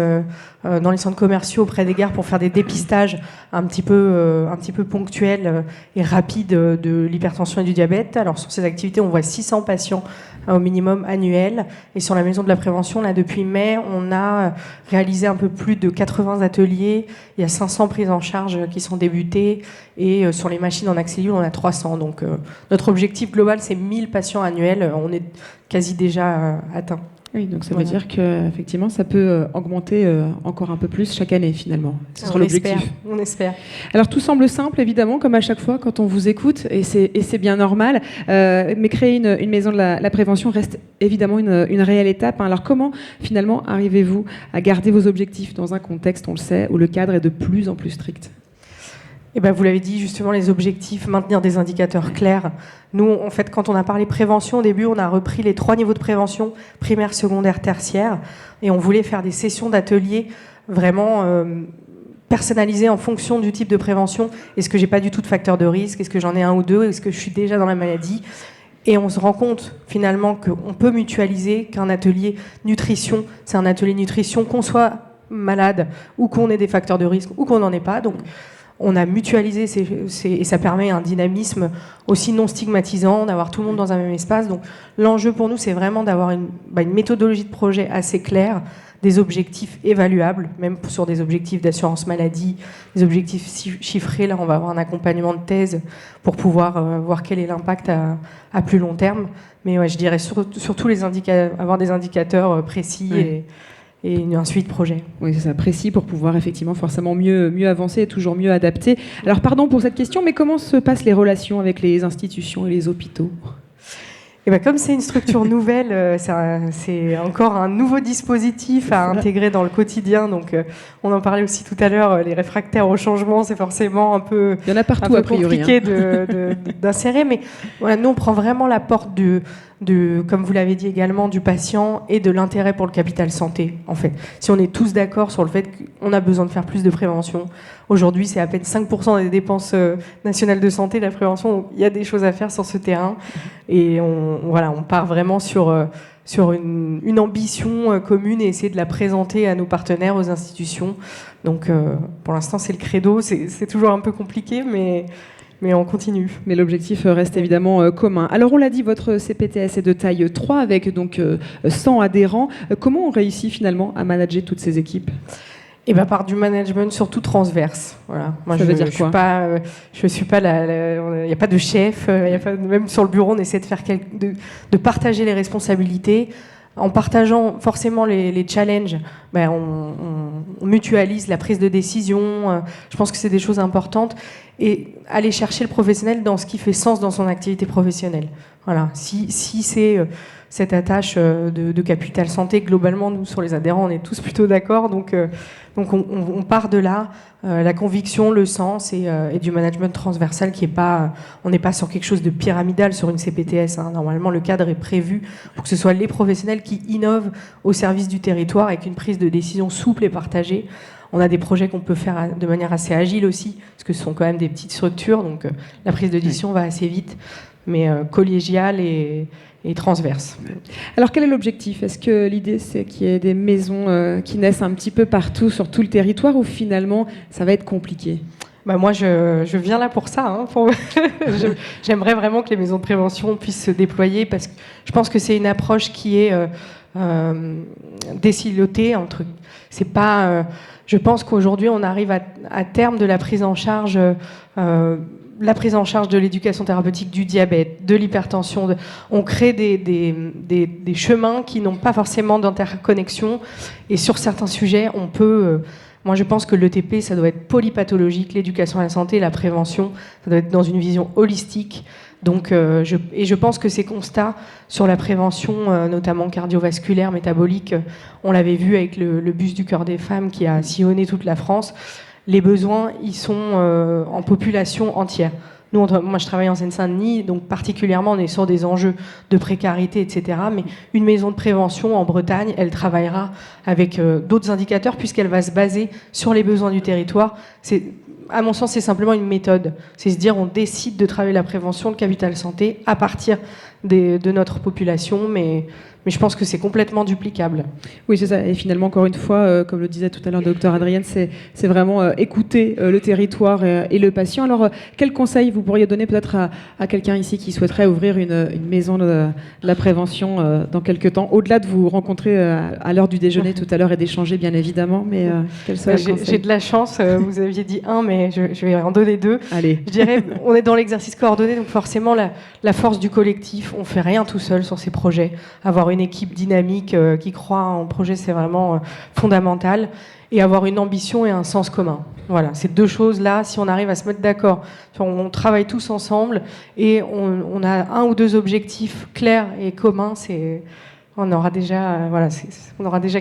E: dans les centres commerciaux auprès des gares pour faire des dépistages un petit peu ponctuels et rapides de l'hypertension et du diabète. Alors sur ces activités, on voit 600 patients au minimum annuel. Et sur la maison de la prévention, là, depuis mai, on a réalisé un peu plus de 80 ateliers. Il y a 500 prises en charge qui sont débutées. Et sur les machines en accès libre, on a 300. Donc notre objectif global, c'est 1000 patients annuels. On est quasi déjà atteint.
B: Oui, donc ça veut dire qu'effectivement, ça peut augmenter encore un peu plus chaque année, finalement. Ce sera l'objectif.
E: On espère.
B: Alors, tout semble simple, évidemment, comme à chaque fois quand on vous écoute, et c'est bien normal. Mais créer une maison de la prévention reste évidemment une réelle étape. Alors, comment, finalement, arrivez-vous à garder vos objectifs dans un contexte, on le sait, où le cadre est de plus en plus strict ?
E: Eh ben, vous l'avez dit, justement, les objectifs, maintenir des indicateurs clairs. Nous, en fait, quand on a parlé prévention, au début, on a repris les 3 niveaux de prévention, primaire, secondaire, tertiaire, et on voulait faire des sessions d'ateliers vraiment personnalisées en fonction du type de prévention. Est-ce que j'ai pas du tout de facteur de risque ? Est-ce que j'en ai un ou deux ? Est-ce que je suis déjà dans la maladie ? Et on se rend compte, finalement, qu'on peut mutualiser, qu'un atelier nutrition, c'est un atelier nutrition, qu'on soit malade, ou qu'on ait des facteurs de risque, ou qu'on n'en ait pas. Donc, on a mutualisé et ça permet un dynamisme aussi non stigmatisant, d'avoir tout le monde dans un même espace. Donc l'enjeu pour nous, c'est vraiment d'avoir une méthodologie de projet assez claire, des objectifs évaluables, même sur des objectifs d'assurance maladie, des objectifs chiffrés. Là, on va avoir un accompagnement de thèse pour pouvoir voir quel est l'impact à plus long terme. Mais ouais, je dirais surtout avoir des indicateurs précis et un suivi de projet.
B: Oui, c'est ça, précis pour pouvoir effectivement forcément mieux avancer et toujours mieux adapter. Alors pardon pour cette question, mais comment se passent les relations avec les institutions et les hôpitaux ?
E: Et ben comme c'est une structure nouvelle, c'est encore un nouveau dispositif à intégrer dans le quotidien. Donc, on en parlait aussi tout à l'heure, les réfractaires au changement, c'est forcément un peu,
B: il y en a partout,
E: un peu
B: a priori,
E: compliqué d'insérer. Mais voilà, nous, on prend vraiment la porte comme vous l'avez dit également, du patient et de l'intérêt pour le capital santé, en fait. Si on est tous d'accord sur le fait qu'on a besoin de faire plus de prévention, aujourd'hui, c'est à peine 5% des dépenses nationales de santé, la prévention, donc il y a des choses à faire sur ce terrain. Et on part vraiment sur une ambition commune et essayer de la présenter à nos partenaires, aux institutions. Donc, pour l'instant, c'est le credo. C'est toujours un peu compliqué, mais on continue.
B: Mais l'objectif reste évidemment commun. Alors on l'a dit, votre CPTS est de taille 3 avec donc 100 adhérents. Comment on réussit finalement à manager toutes ces équipes ?
E: Et par du management surtout transverse. Voilà. Moi,
B: ça veut dire quoi ?
E: Je suis pas il n'y a pas de chef. Même sur le bureau, on essaie de partager les responsabilités. En partageant forcément les challenges, on mutualise la prise de décision. Je pense que c'est des choses importantes. Et aller chercher le professionnel dans ce qui fait sens dans son activité professionnelle. Voilà. Si c'est cette attache de capital santé, globalement, nous, sur les adhérents, on est tous plutôt d'accord. Donc on part de là, la conviction, le sens et du management transversal qui est pas... On n'est pas sur quelque chose de pyramidal sur une CPTS. Hein. Normalement, le cadre est prévu pour que ce soit les professionnels qui innovent au service du territoire avec une prise de décision souple et partagée. On a des projets qu'on peut faire de manière assez agile aussi, parce que ce sont quand même des petites structures, donc la prise de décision va assez vite, mais collégiale et transverse.
B: Alors quel est l'objectif ? Est-ce que l'idée c'est qu'il y ait des maisons qui naissent un petit peu partout sur tout le territoire, ou finalement ça va être compliqué ?
E: Moi, je viens là pour ça. Hein, j'aimerais vraiment que les maisons de prévention puissent se déployer, parce que je pense que c'est une approche qui est décilotée. C'est pas... je pense qu'aujourd'hui, on arrive à terme de la prise en charge de l'éducation thérapeutique du diabète, de l'hypertension. On crée des chemins qui n'ont pas forcément d'interconnexion. Et sur certains sujets, on peut... moi, je pense que l'ETP, ça doit être polypathologique. L'éducation à la santé, la prévention, ça doit être dans une vision holistique. Donc, je pense que ces constats sur la prévention, notamment cardiovasculaire, métabolique, on l'avait vu avec le bus du cœur des femmes qui a sillonné toute la France. Les besoins, ils sont en population entière. Nous, moi, je travaille en Seine-Saint-Denis, donc particulièrement, on est sur des enjeux de précarité, etc. Mais une maison de prévention en Bretagne, elle travaillera avec d'autres indicateurs, puisqu'elle va se baser sur les besoins du territoire. À mon sens, c'est simplement une méthode. C'est se dire, on décide de travailler la prévention, le capital santé, à partir de notre population, mais mais je pense que c'est complètement duplicable.
B: Oui, c'est ça. Et finalement, encore une fois, comme le disait tout à l'heure le docteur Adrienne, c'est vraiment écouter le territoire et le patient. Alors, quel conseil vous pourriez donner peut-être à quelqu'un ici qui souhaiterait ouvrir une maison de la prévention dans quelques temps, au-delà de vous rencontrer à l'heure du déjeuner tout à l'heure et d'échanger, bien évidemment, mais quel serait le conseil ?
E: J'ai de la chance, vous aviez dit un, mais je vais en donner deux.
B: Allez.
E: Je dirais, on est dans l'exercice coordonné, donc forcément, la force du collectif, on ne fait rien tout seul sur ces projets. Avoir une équipe dynamique qui croit en projet, c'est vraiment fondamental. Et avoir une ambition et un sens commun. Voilà, ces deux choses-là, si on arrive à se mettre d'accord, on travaille tous ensemble et on a un ou deux objectifs clairs et communs, on aura déjà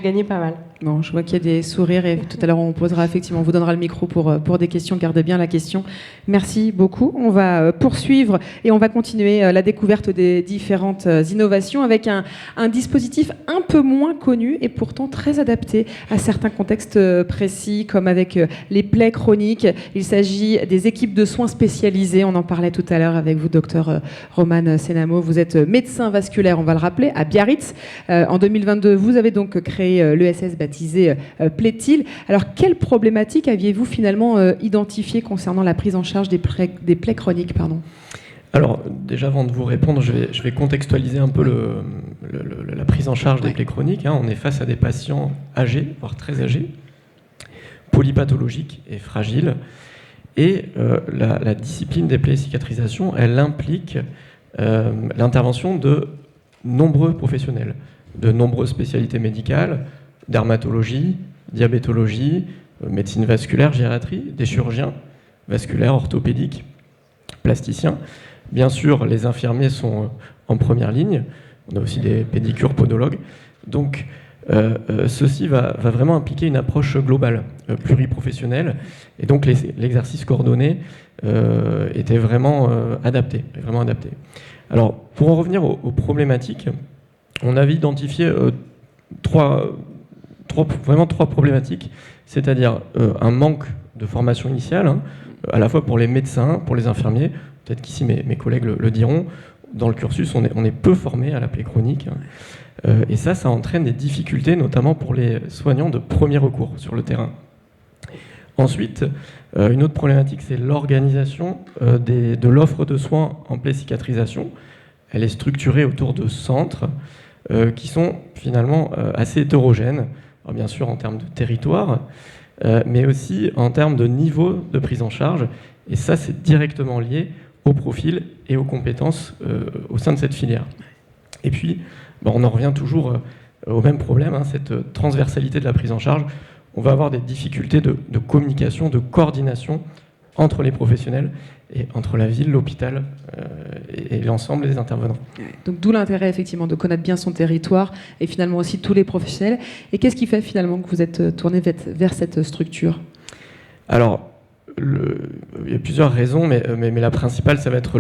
E: gagné pas mal.
B: Bon, je vois qu'il y a des sourires et tout à l'heure on vous donnera le micro pour des questions. Gardez bien la question. Merci beaucoup. On va poursuivre et on va continuer la découverte des différentes innovations avec un dispositif un peu moins connu et pourtant très adapté à certains contextes précis, comme avec les plaies chroniques. Il s'agit des équipes de soins spécialisées. On en parlait tout à l'heure avec vous, docteur Roman Senamo. Vous êtes médecin vasculaire, on va le rappeler, à Biarritz. En 2022, vous avez donc créé l'ESS baptisé Plaît-il. Alors, quelles problématiques aviez-vous finalement identifiées concernant la prise en charge des plaies chroniques, pardon ?
G: Alors, déjà, avant de vous répondre, je vais contextualiser un peu la prise en charge des plaies chroniques. On est face à des patients âgés, voire très âgés, polypathologiques et fragiles. Et la discipline des plaies et cicatrisation, elle implique l'intervention de nombreux professionnels, de nombreuses spécialités médicales, dermatologie, diabétologie, médecine vasculaire, gériatrie, des chirurgiens vasculaires, orthopédiques, plasticiens. Bien sûr, les infirmiers sont en première ligne. On a aussi des pédicures, podologues. Donc, ceci va vraiment impliquer une approche globale, pluriprofessionnelle. Et donc, l'exercice coordonné était vraiment adapté. Alors, pour en revenir aux problématiques, on avait identifié trois problématiques, c'est-à-dire un manque de formation initiale, à la fois pour les médecins, pour les infirmiers. Peut-être qu'ici mes collègues le diront. Dans le cursus, on est peu formé à la plaie chronique. Et ça entraîne des difficultés, notamment pour les soignants de premier recours sur le terrain. Ensuite, une autre problématique, c'est l'organisation de l'offre de soins en plaie cicatrisation. Elle est structurée autour de centres qui sont finalement assez hétérogènes, alors bien sûr en termes de territoire, mais aussi en termes de niveau de prise en charge. Et ça, c'est directement lié au profil et aux compétences au sein de cette filière. Et puis, on en revient toujours au même problème, cette transversalité de la prise en charge. On va avoir des difficultés de communication, de coordination entre les professionnels et entre la ville, l'hôpital et l'ensemble des intervenants.
B: Donc d'où l'intérêt effectivement de connaître bien son territoire et finalement aussi tous les professionnels. Et qu'est-ce qui fait finalement que vous êtes tourné vers cette structure ?
G: Alors, il y a plusieurs raisons, mais la principale, ça va être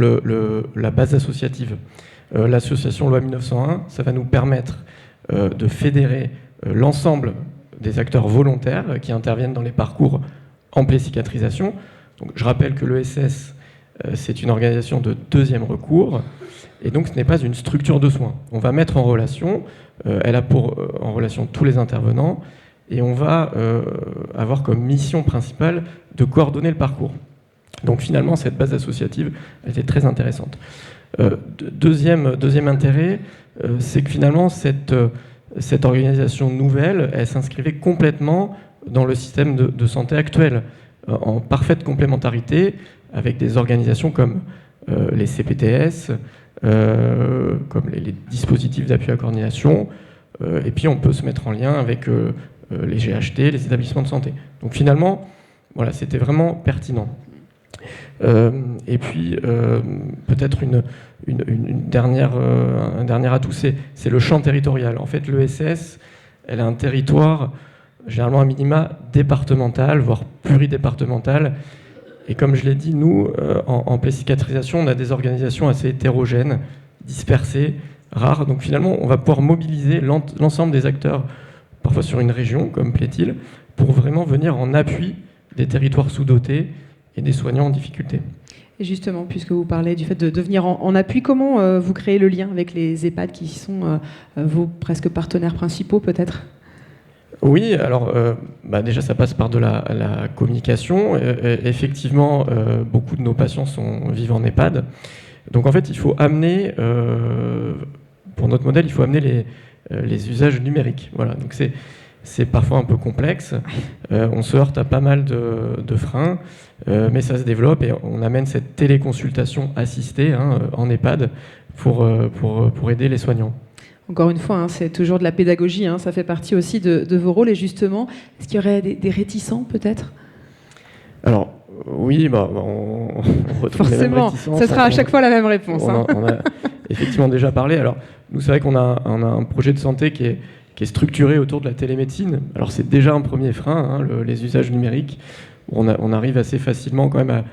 G: la base associative. L'association Loi 1901, ça va nous permettre de fédérer l'ensemble des acteurs volontaires qui interviennent dans les parcours en plaie cicatrisation. Donc, je rappelle que l'ESS, c'est une organisation de deuxième recours, et donc ce n'est pas une structure de soins. On va mettre en relation, elle a en relation tous les intervenants, et on va avoir comme mission principale de coordonner le parcours. Donc finalement, cette base associative elle était très intéressante. Deuxième intérêt, c'est que finalement, cette organisation nouvelle, elle s'inscrivait complètement dans le système de santé actuel, en parfaite complémentarité avec des organisations comme les CPTS, comme les dispositifs d'appui à la coordination, et puis on peut se mettre en lien avec les GHT, les établissements de santé. Donc finalement, voilà, c'était vraiment pertinent. Et puis peut-être un dernier atout, c'est le champ territorial. En fait, l'ESS, elle a un territoire généralement à minima départemental, voire pluridépartemental. Et comme je l'ai dit, nous, en plaie cicatrisation, on a des organisations assez hétérogènes, dispersées, rares. Donc finalement, on va pouvoir mobiliser l'ensemble des acteurs, parfois sur une région, comme Plaît-il, pour vraiment venir en appui des territoires sous-dotés et des soignants en difficulté.
B: Et justement, puisque vous parlez du fait de venir en appui, comment vous créez le lien avec les EHPAD qui sont vos presque partenaires principaux peut-être ?
G: Oui, alors déjà ça passe par de la communication. Effectivement, beaucoup de nos patients vivent en EHPAD. Donc en fait, il faut amener, pour notre modèle, il faut amener les usages numériques. Voilà, donc c'est parfois un peu complexe. On se heurte à pas mal de freins, mais ça se développe et on amène cette téléconsultation assistée en EHPAD pour aider les soignants.
B: Encore une fois, c'est toujours de la pédagogie, ça fait partie aussi de vos rôles. Et justement, est-ce qu'il y aurait des réticents peut-être ?
G: Alors, oui, on retrouve les mêmes
B: forcément,
G: réticences.
B: ça sera à chaque fois la même réponse.
G: On a effectivement déjà parlé. Alors, nous, c'est vrai qu'on a un projet de santé qui est structuré autour de la télémédecine. Alors, c'est déjà un premier frein, les usages numériques. On arrive assez facilement quand même à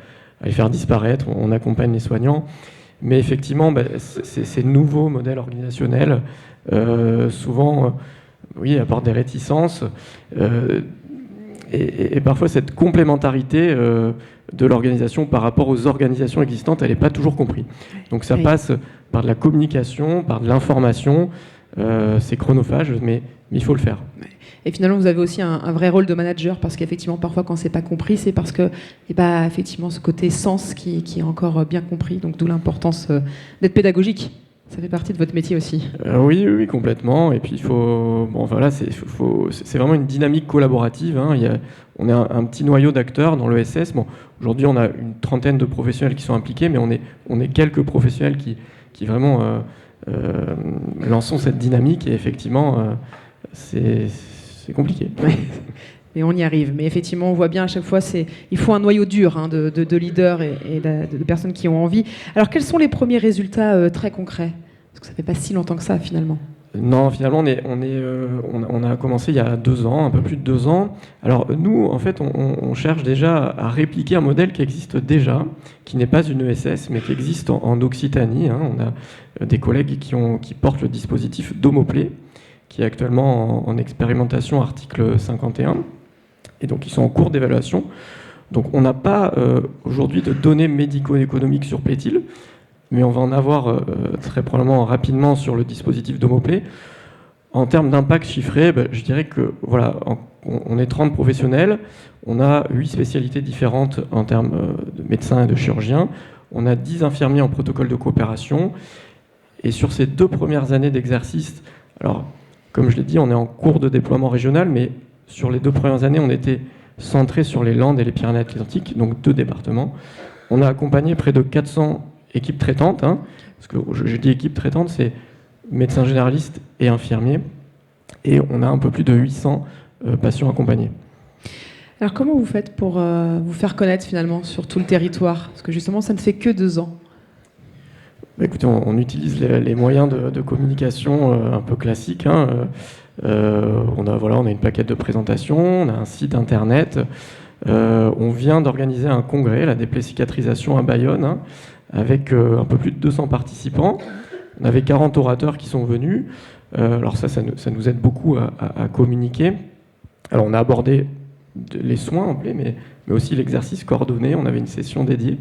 G: les faire disparaître. On accompagne les soignants. Mais effectivement, ces nouveaux modèles organisationnels, souvent, apportent des réticences. Et parfois, cette complémentarité de l'organisation par rapport aux organisations existantes, elle n'est pas toujours comprise. Donc ça passe par de la communication, par de l'information. C'est chronophage, mais il faut le faire.
B: Et finalement, vous avez aussi un vrai rôle de manager, parce qu'effectivement, parfois, quand c'est pas compris, c'est parce que il n'y a pas effectivement ce côté sens qui est encore bien compris. Donc, d'où l'importance d'être pédagogique. Ça fait partie de votre métier aussi.
G: Oui, complètement. Et puis, c'est vraiment une dynamique collaborative. On est un petit noyau d'acteurs dans l'ESS. Aujourd'hui, on a une trentaine de professionnels qui sont impliqués, mais on est quelques professionnels qui vraiment lançons cette dynamique. Et effectivement, c'est compliqué.
B: Et on y arrive. Mais effectivement, on voit bien à chaque fois, il faut un noyau dur de leaders et de personnes qui ont envie. Alors, quels sont les premiers résultats très concrets ? Parce que ça fait pas si longtemps que ça, finalement.
G: Non, finalement, on a commencé il y a 2 ans, un peu plus de 2 ans. Alors, nous, en fait, on cherche déjà à répliquer un modèle qui existe déjà, qui n'est pas une ESS, mais qui existe en Occitanie. On a des collègues qui portent le dispositif Domoplay, qui est actuellement en expérimentation article 51, et donc ils sont en cours d'évaluation. Donc on n'a pas aujourd'hui de données médico-économiques sur Plaît-il, mais on va en avoir très probablement rapidement sur le dispositif Domoplay. En termes d'impact chiffré, je dirais que voilà, on est 30 professionnels, on a 8 spécialités différentes en termes de médecins et de chirurgiens, on a 10 infirmiers en protocole de coopération, et sur ces 2 premières années d'exercice, alors comme je l'ai dit, on est en cours de déploiement régional, mais sur les 2 premières années, on était centré sur les Landes et les Pyrénées-Atlantiques, donc 2 départements. On a accompagné près de 400 équipes traitantes, parce que je dis équipes traitantes, c'est médecins généralistes et infirmiers, et on a un peu plus de 800 patients accompagnés.
B: Alors comment vous faites pour vous faire connaître finalement sur tout le territoire ? Parce que justement, ça ne fait que 2 ans.
G: Écoutez, on utilise les moyens de communication un peu classiques. On a une plaquette de présentation, on a un site internet. On vient d'organiser un congrès, la déplacicatrisation à Bayonne, avec un peu plus de 200 participants. On avait 40 orateurs qui sont venus. Alors ça nous aide beaucoup à communiquer. Alors on a abordé les soins en plaie, mais aussi l'exercice coordonné. On avait une session dédiée.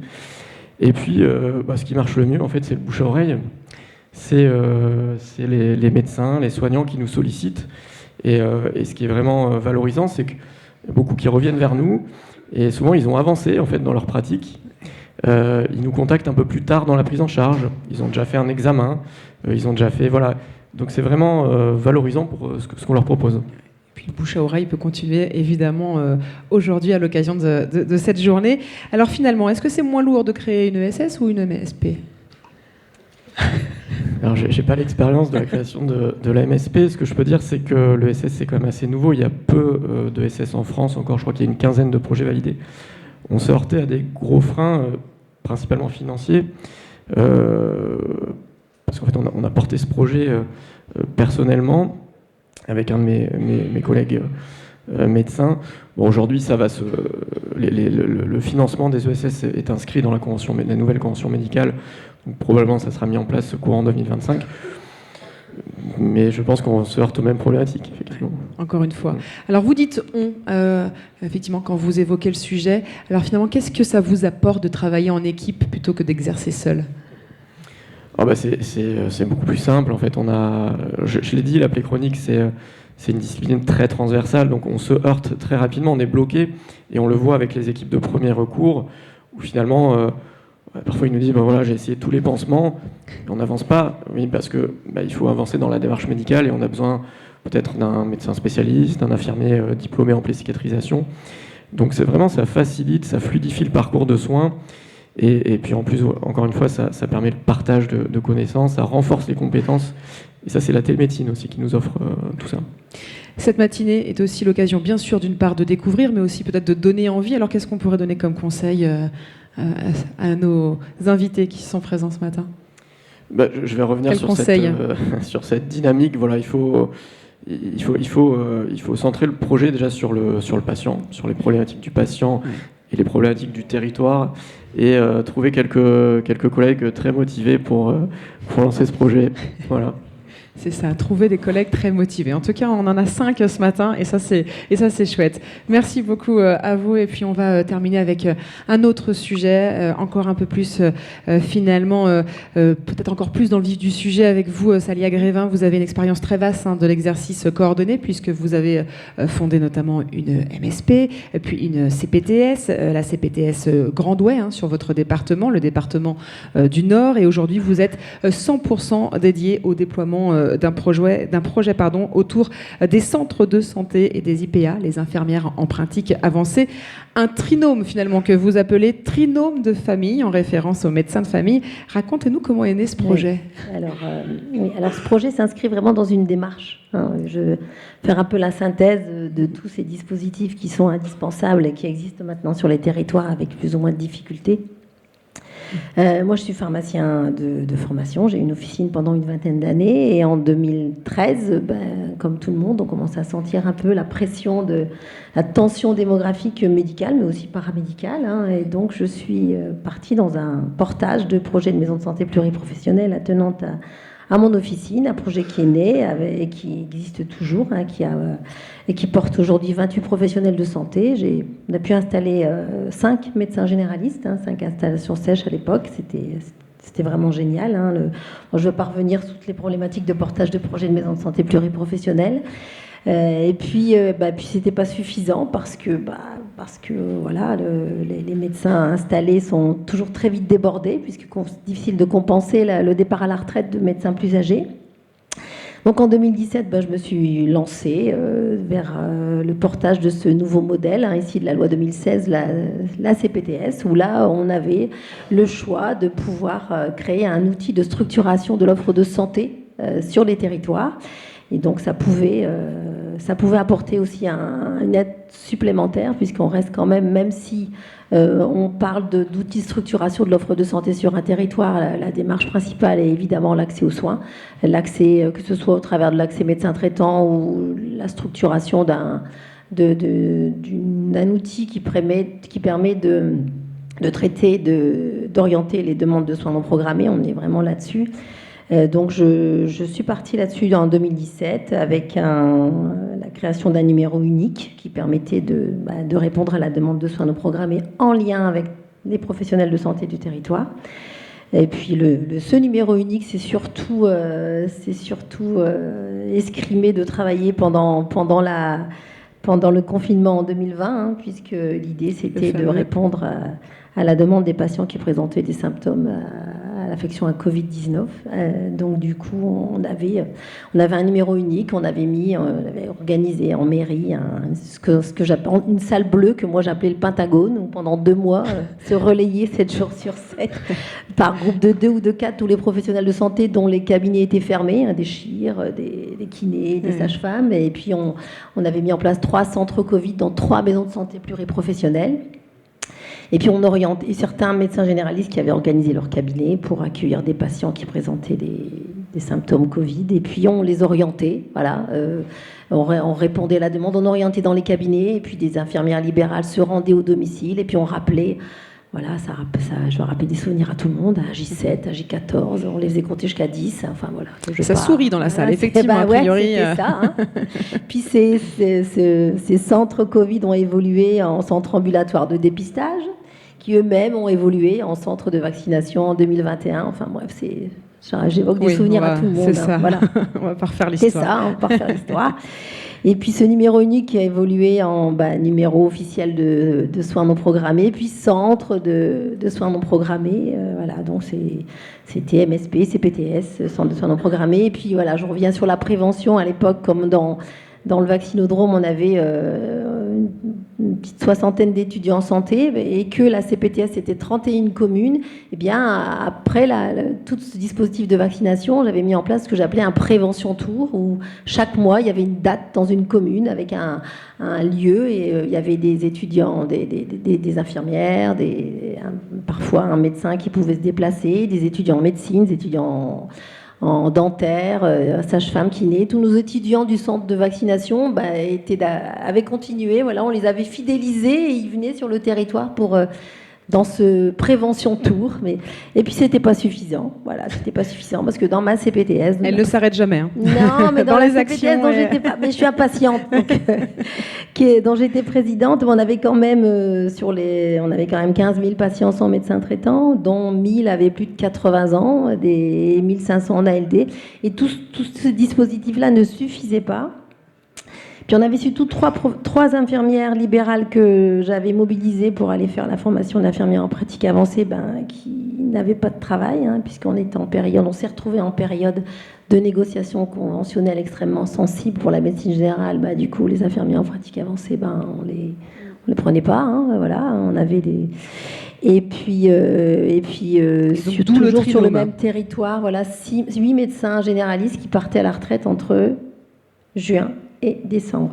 G: Et puis, ce qui marche le mieux, en fait, c'est le bouche à oreille. C'est les médecins, les soignants qui nous sollicitent. Et ce qui est vraiment valorisant, c'est qu'il y a beaucoup qui reviennent vers nous. Et souvent, ils ont avancé, en fait, dans leur pratique. Ils nous contactent un peu plus tard dans la prise en charge. Ils ont déjà fait un examen. Ils ont déjà fait... Voilà. Donc, c'est vraiment valorisant pour ce qu'on leur propose.
B: Puis le bouche à oreille peut continuer évidemment aujourd'hui à l'occasion de cette journée. Alors finalement, est-ce que c'est moins lourd de créer une ESS ou une MSP ?
G: Alors j'ai pas l'expérience de la création de la MSP. Ce que je peux dire, c'est que l'ESS c'est quand même assez nouveau. Il y a peu de SS en France encore. Je crois qu'il y a une quinzaine de projets validés. On s'est heurté à des gros freins, principalement financiers, parce qu'en fait on a porté ce projet personnellement, avec un de mes collègues médecins. Bon, aujourd'hui, ça va le financement des ESS est inscrit dans la nouvelle convention médicale. Donc, probablement, ça sera mis en place courant 2025. mais je pense qu'on se heurte aux mêmes problématiques, effectivement.
B: Encore une fois. Alors vous dites on, effectivement, quand vous évoquez le sujet. Alors finalement, qu'est-ce que ça vous apporte de travailler en équipe plutôt que d'exercer seul ?
G: C'est beaucoup plus simple, en fait. Je l'ai dit, la plaie chronique, c'est une discipline très transversale, donc on se heurte très rapidement, on est bloqué, et on le voit avec les équipes de premier recours, où finalement, parfois ils nous disent, voilà, j'ai essayé tous les pansements, on n'avance pas, oui, parce que il faut avancer dans la démarche médicale, et on a besoin peut-être d'un médecin spécialiste, d'un infirmier diplômé en plaie cicatrisation. Donc c'est vraiment, ça facilite, ça fluidifie le parcours de soins, et puis en plus, encore une fois, ça permet le partage de connaissances, ça renforce les compétences. Et ça, c'est la télémédecine aussi qui nous offre tout ça.
B: Cette matinée est aussi l'occasion, bien sûr, d'une part de découvrir, mais aussi peut-être de donner envie. Alors, qu'est-ce qu'on pourrait donner comme conseil à nos invités qui sont présents ce matin ?
G: Je vais revenir sur cette dynamique. Voilà, il faut centrer le projet déjà sur le patient, sur les problématiques du patient et les problématiques du territoire, et trouver quelques collègues très motivés pour lancer ce projet. Voilà.
B: C'est ça, trouver des collègues très motivés. En tout cas, on en a 5 ce matin, et ça c'est chouette. Merci beaucoup à vous, et puis on va terminer avec un autre sujet, encore un peu plus finalement, peut-être encore plus dans le vif du sujet avec vous, Salia Grévin. Vous avez une expérience très vaste de l'exercice coordonné, puisque vous avez fondé notamment une MSP, et puis une CPTS, la CPTS Grand Ouai, sur votre département, le département du Nord, et aujourd'hui vous êtes 100% dédié au déploiement d'un projet autour des centres de santé et des IPA, les infirmières en pratique avancée. Un trinôme finalement que vous appelez trinôme de famille, en référence aux médecins de famille. Racontez-nous comment est né ce projet.
D: Alors ce projet s'inscrit vraiment dans une démarche. Je vais faire un peu la synthèse de tous ces dispositifs qui sont indispensables et qui existent maintenant sur les territoires avec plus ou moins de difficultés. Moi, je suis pharmacien de formation. J'ai une officine pendant une vingtaine d'années. Et en 2013, comme tout le monde, on commence à sentir un peu la pression de la tension démographique médicale, mais aussi paramédicale. Et donc, je suis partie dans un portage de projet de maison de santé pluriprofessionnelle attenante à mon officine, un projet qui est né et qui existe toujours, et qui porte aujourd'hui 28 professionnels de santé. On a pu installer 5 médecins généralistes, 5 installations sèches à l'époque. C'était vraiment génial. Je ne veux pas revenir sur toutes les problématiques de portage de projets de maison de santé pluriprofessionnelle. Et puis c'était pas suffisant parce que voilà, les médecins installés sont toujours très vite débordés, puisque c'est difficile de compenser le départ à la retraite de médecins plus âgés. Donc en 2017, je me suis lancée vers le portage de ce nouveau modèle, ici de la loi 2016, la CPTS, où là on avait le choix de pouvoir créer un outil de structuration de l'offre de santé sur les territoires. Et donc ça pouvait apporter aussi une aide supplémentaire, puisqu'on reste quand même si on parle d'outils de structuration de l'offre de santé sur un territoire, la démarche principale est évidemment l'accès aux soins, l'accès, que ce soit au travers de l'accès médecin traitant ou la structuration d'un outil qui permet de traiter, d'orienter les demandes de soins non programmés. On est vraiment là-dessus. Donc je suis partie là-dessus en 2017 avec la création d'un numéro unique qui permettait de répondre à la demande de soins non programmés en lien avec les professionnels de santé du territoire. Et puis ce numéro unique, c'est surtout escrimé de travailler pendant le confinement en 2020, puisque l'idée c'était de répondre à la demande des patients qui présentaient des symptômes à l'affection à Covid-19. Donc du coup, on avait un numéro unique, on avait organisé en mairie ce que j'appelle une salle bleue, que moi j'appelais le Pentagone, où pendant 2 mois se relayer 7 jours sur 7 par groupe de 2 ou de 4 tous les professionnels de santé dont les cabinets étaient fermés, des chires, des kinés, des sages-femmes. Et puis on avait mis en place 3 centres Covid dans 3 maisons de santé pluriprofessionnelles. Et puis on orientait certains médecins généralistes qui avaient organisé leur cabinet pour accueillir des patients qui présentaient des symptômes Covid. Et puis on les orientait, voilà. On répondait à la demande, on orientait dans les cabinets. Et puis des infirmières libérales se rendaient au domicile. Et puis on rappelait Voilà, je vais rappeler des souvenirs à tout le monde, à J7, à J14, on les faisait compter jusqu'à 10. Enfin, voilà.
B: Ça sourit dans la salle, effectivement, a priori.
D: Ouais, c'était ça. Hein. Puis ces centres Covid ont évolué en centres ambulatoires de dépistage, qui eux-mêmes ont évolué en centres de vaccination en 2021. Enfin bref, j'évoque des souvenirs à tout le monde.
B: C'est ça.
D: Voilà.
B: On va pas refaire l'histoire.
D: C'est ça, on va pas refaire l'histoire. Et puis ce numéro unique a évolué en numéro officiel de soins non programmés, puis centre de soins non programmés. Voilà, donc c'était MSP, CPTS, centre de soins non programmés. Et puis voilà, je reviens sur la prévention. À l'époque, comme dans le vaccinodrome, on avait une petite soixantaine d'étudiants en santé et que la CPTS était 31 communes. Et bien après tout ce dispositif de vaccination, j'avais mis en place ce que j'appelais un prévention tour où chaque mois il y avait une date dans une commune avec un lieu et il y avait des étudiants, des infirmières, parfois un médecin qui pouvait se déplacer, des étudiants en médecine, des étudiants en dentaire, sage-femme, kiné. Tous nos étudiants du centre de vaccination avaient continué. Voilà, on les avait fidélisés et ils venaient sur le territoire dans ce prévention tour. Et puis, c'était pas suffisant. Voilà, c'était pas suffisant parce que dans ma CPTS...
B: Elle ne s'arrête jamais. Hein.
D: Non, mais dans
B: les
D: la
B: actions,
D: CPTS dont j'étais pas... Mais je suis impatiente. Dont j'étais présidente, on avait quand même on avait quand même 15 000 patients sans médecin traitant, dont 1000 avaient plus de 80 ans, des 1500 en ALD. Et tout ce dispositif-là ne suffisait pas. Puis on avait surtout trois infirmières libérales que j'avais mobilisées pour aller faire la formation d'infirmière en pratique avancée, qui n'avaient pas de travail, hein, puisqu'on était on s'est retrouvés en période de négociation conventionnelle extrêmement sensible pour la médecine générale. Du coup, les infirmières en pratique avancée, on les prenait pas, hein, voilà, on avait des... Et puis toujours sur le même territoire, voilà, 8 médecins généralistes qui partaient à la retraite entre juin et décembre.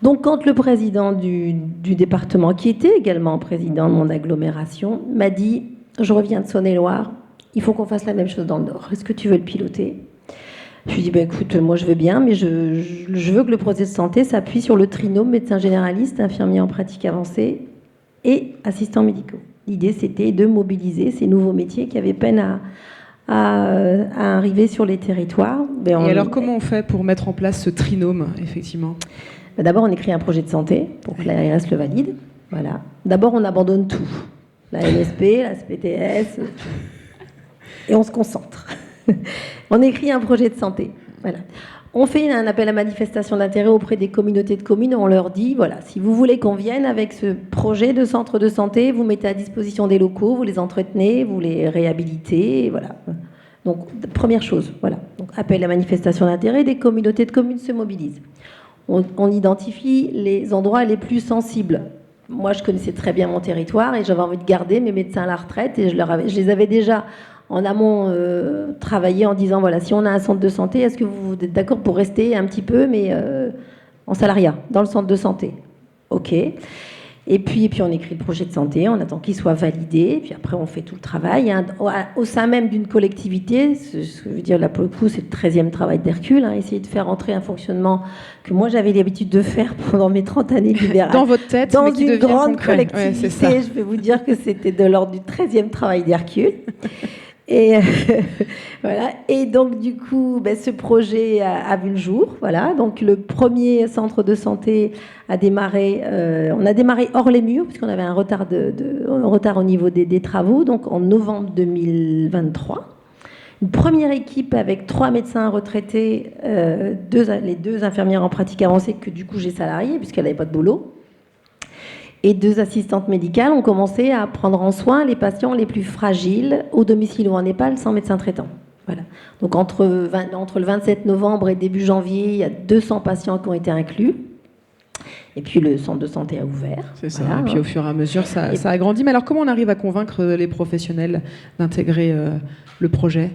D: Donc, quand le président du département, qui était également président de mon agglomération, m'a dit « Je reviens de Saône-et-Loire, il faut qu'on fasse la même chose dans le Nord. Est-ce que tu veux le piloter ?» Je lui ai dit écoute, moi je veux bien, mais je veux que le projet de santé s'appuie sur le trinôme médecin généraliste, infirmier en pratique avancée et assistants médicaux. L'idée, c'était de mobiliser ces nouveaux métiers qui avaient peine à arriver sur les territoires.
B: Et alors, comment on fait pour mettre en place ce trinôme, effectivement ?
D: D'abord, on écrit un projet de santé pour que l'ARS le valide. Voilà. D'abord, on abandonne tout. La MSP, la SPTS, et on se concentre. On écrit un projet de santé. Voilà. On fait un appel à manifestation d'intérêt auprès des communautés de communes. On leur dit, voilà, si vous voulez qu'on vienne avec ce projet de centre de santé, vous mettez à disposition des locaux, vous les entretenez, vous les réhabilitez, voilà. Donc, première chose, voilà. Donc, appel à manifestation d'intérêt, des communautés de communes se mobilisent. On identifie les endroits les plus sensibles. Moi, je connaissais très bien mon territoire et j'avais envie de garder mes médecins à la retraite et je les avais déjà en amont travaillé en disant, voilà, si on a un centre de santé, est-ce que vous êtes d'accord pour rester un petit peu, mais en salariat, dans le centre de santé ? Ok. Et puis on écrit le projet de santé, on attend qu'il soit validé, puis après on fait tout le travail. Hein. Au sein même d'une collectivité, ce que je veux dire là pour le coup, c'est le 13e travail d'Hercule, hein, essayer de faire entrer un fonctionnement que moi j'avais l'habitude de faire pendant mes 30 années libérales.
B: Dans votre tête,
D: dans
B: mais qui
D: une
B: devient
D: grande
B: concret.
D: collectivité,
B: Ouais,
D: je vais vous dire que c'était de l'ordre du 13e travail d'Hercule. Et voilà. Et donc du coup, ce projet a vu le jour. Voilà. Donc le premier centre de santé a démarré. On a démarré hors les murs puisqu'on avait un retard retard au niveau des travaux. Donc en novembre 2023, une première équipe avec 3 médecins retraités, les 2 infirmières en pratique avancée que du coup j'ai salariées puisqu'elles n'avaient pas de boulot. Et 2 assistantes médicales ont commencé à prendre en soin les patients les plus fragiles au domicile ou en EHPAD sans médecin traitant. Voilà. Donc entre le 27 novembre et début janvier, il y a 200 patients qui ont été inclus. Et puis le centre de santé a ouvert.
B: C'est ça.
D: Voilà.
B: Et puis au fur et à mesure, ça a grandi. Mais alors comment on arrive à convaincre les professionnels d'intégrer le projet ?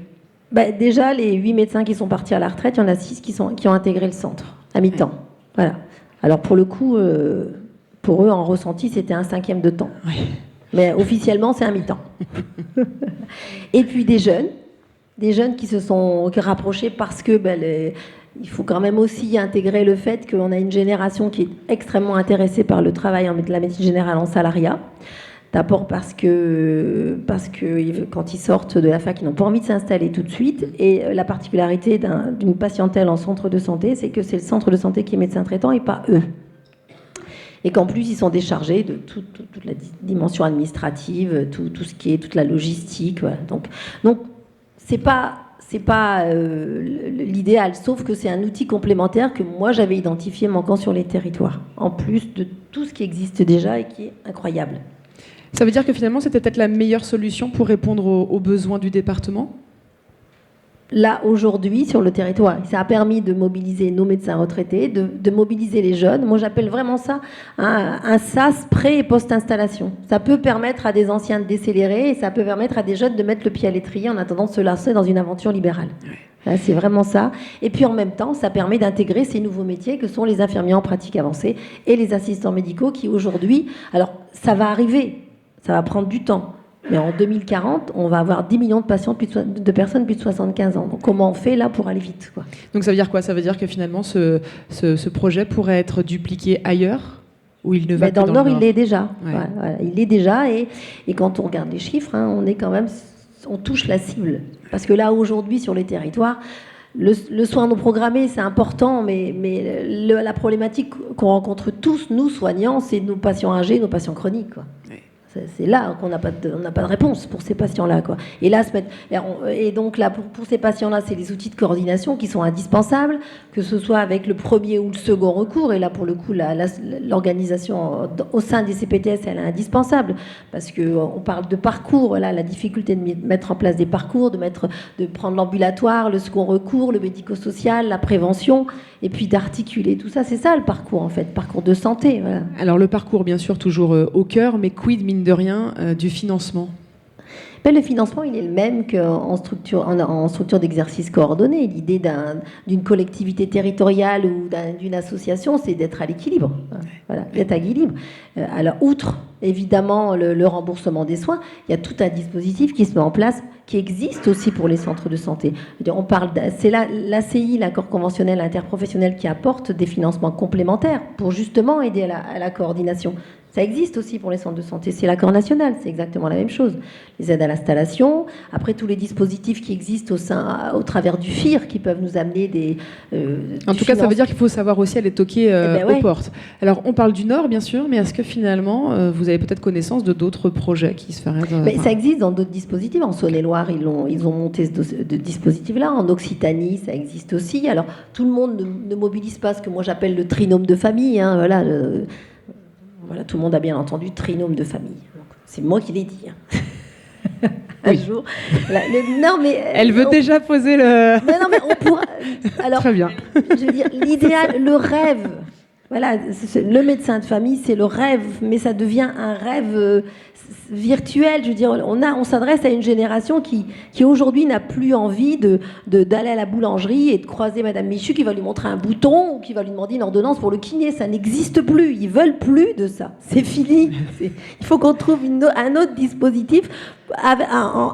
D: Déjà, les 8 médecins qui sont partis à la retraite, il y en a 6 qui ont intégré le centre à mi-temps. Voilà. Alors pour le coup... Pour eux, en ressenti, c'était un 5e de temps.
B: Oui.
D: Mais officiellement, c'est un mi-temps. Et puis des jeunes qui se sont rapprochés parce que il faut quand même aussi intégrer le fait qu'on a une génération qui est extrêmement intéressée par le travail de la médecine générale en salariat. D'abord parce que quand ils sortent de la fac, ils n'ont pas envie de s'installer tout de suite. Et la particularité d'une patientèle en centre de santé, c'est que c'est le centre de santé qui est médecin traitant et pas eux. Et qu'en plus, ils sont déchargés de toute la dimension administrative, tout ce qui est toute la logistique. Voilà. Donc c'est pas l'idéal, sauf que c'est un outil complémentaire que moi j'avais identifié manquant sur les territoires, en plus de tout ce qui existe déjà et qui est incroyable.
B: Ça veut dire que finalement c'était peut-être la meilleure solution pour répondre aux besoins du département ?
D: Là, aujourd'hui, sur le territoire, ça a permis de mobiliser nos médecins retraités, de mobiliser les jeunes. Moi, j'appelle vraiment ça un SAS pré- et post-installation. Ça peut permettre à des anciens de décélérer et ça peut permettre à des jeunes de mettre le pied à l'étrier en attendant de se lancer dans une aventure libérale. Là, c'est vraiment ça. Et puis, en même temps, ça permet d'intégrer ces nouveaux métiers que sont les infirmiers en pratique avancée et les assistants médicaux qui, aujourd'hui... Alors, ça va arriver, ça va prendre du temps. Mais en 2040, on va avoir 10 millions de patients, de personnes plus de 75 ans. Donc comment on fait là pour aller vite, quoi.
B: Donc ça veut dire quoi ? Ça veut dire que finalement ce projet pourrait être dupliqué ailleurs où il ne va
D: dans
B: que
D: le Nord, il l'est déjà.
B: Ouais.
D: Voilà, il l'est déjà. Et quand on regarde les chiffres, on est quand même, on touche la cible. Parce que là, aujourd'hui, sur les territoires, le soin non programmé, c'est important, mais la problématique qu'on rencontre tous, nous, soignants, c'est nos patients âgés, nos patients chroniques, quoi. Ouais. C'est là qu'on n'a pas de réponse pour ces patients-là, quoi. Et là, donc là, pour ces patients-là, c'est les outils de coordination qui sont indispensables, que ce soit avec le premier ou le second recours. Et là, pour le coup, l'organisation au sein des CPTS, elle est indispensable parce que on parle de parcours. Là, la difficulté de mettre en place des parcours, de prendre l'ambulatoire, le second recours, le médico-social, la prévention, et puis d'articuler tout ça. C'est ça le parcours, en fait, parcours de santé. Voilà.
B: Alors le parcours, bien sûr, toujours au cœur, mais quid, mine de rien, du financement ?
D: Le financement, il est le même qu'en structure d'exercice coordonné. L'idée d'une collectivité territoriale ou d'une association, c'est d'être à l'équilibre. Voilà, d'être à l'équilibre. Alors, outre, évidemment, le remboursement des soins, il y a tout un dispositif qui se met en place, qui existe aussi pour les centres de santé. C'est l'ACI, l'accord conventionnel interprofessionnel, qui apporte des financements complémentaires pour justement aider à la coordination. Ça existe aussi pour les centres de santé. C'est l'accord national, c'est exactement la même chose. Les aides à l'installation, après tous les dispositifs qui existent au travers du FIR qui peuvent nous amener des...
B: en tout cas, ça veut dire qu'il faut savoir aussi aller toquer aux portes. Alors, on parle du Nord, bien sûr, mais est-ce que finalement, vous avez peut-être connaissance de d'autres projets qui se feraient...
D: Ça existe dans d'autres dispositifs. En Saône-et-Loire, ils ont monté ce dispositif-là. En Occitanie, ça existe aussi. Alors, tout le monde ne mobilise pas ce que moi j'appelle le trinôme de famille. Voilà, voilà, tout le monde a bien entendu trinôme de famille. C'est moi qui l'ai dit. Un jour. Non, mais
B: elle veut déjà poser le.
D: Non, mais on pourra. Alors,
B: très bien.
D: Je veux dire, l'idéal, le rêve. Voilà, le médecin de famille, c'est le rêve, mais ça devient un rêve virtuel. Je veux dire, on s'adresse à une génération qui aujourd'hui n'a plus envie d'aller à la boulangerie et de croiser Madame Michu qui va lui montrer un bouton ou qui va lui demander une ordonnance pour le kiné. Ça n'existe plus. Ils veulent plus de ça. C'est fini. Il faut qu'on trouve un autre dispositif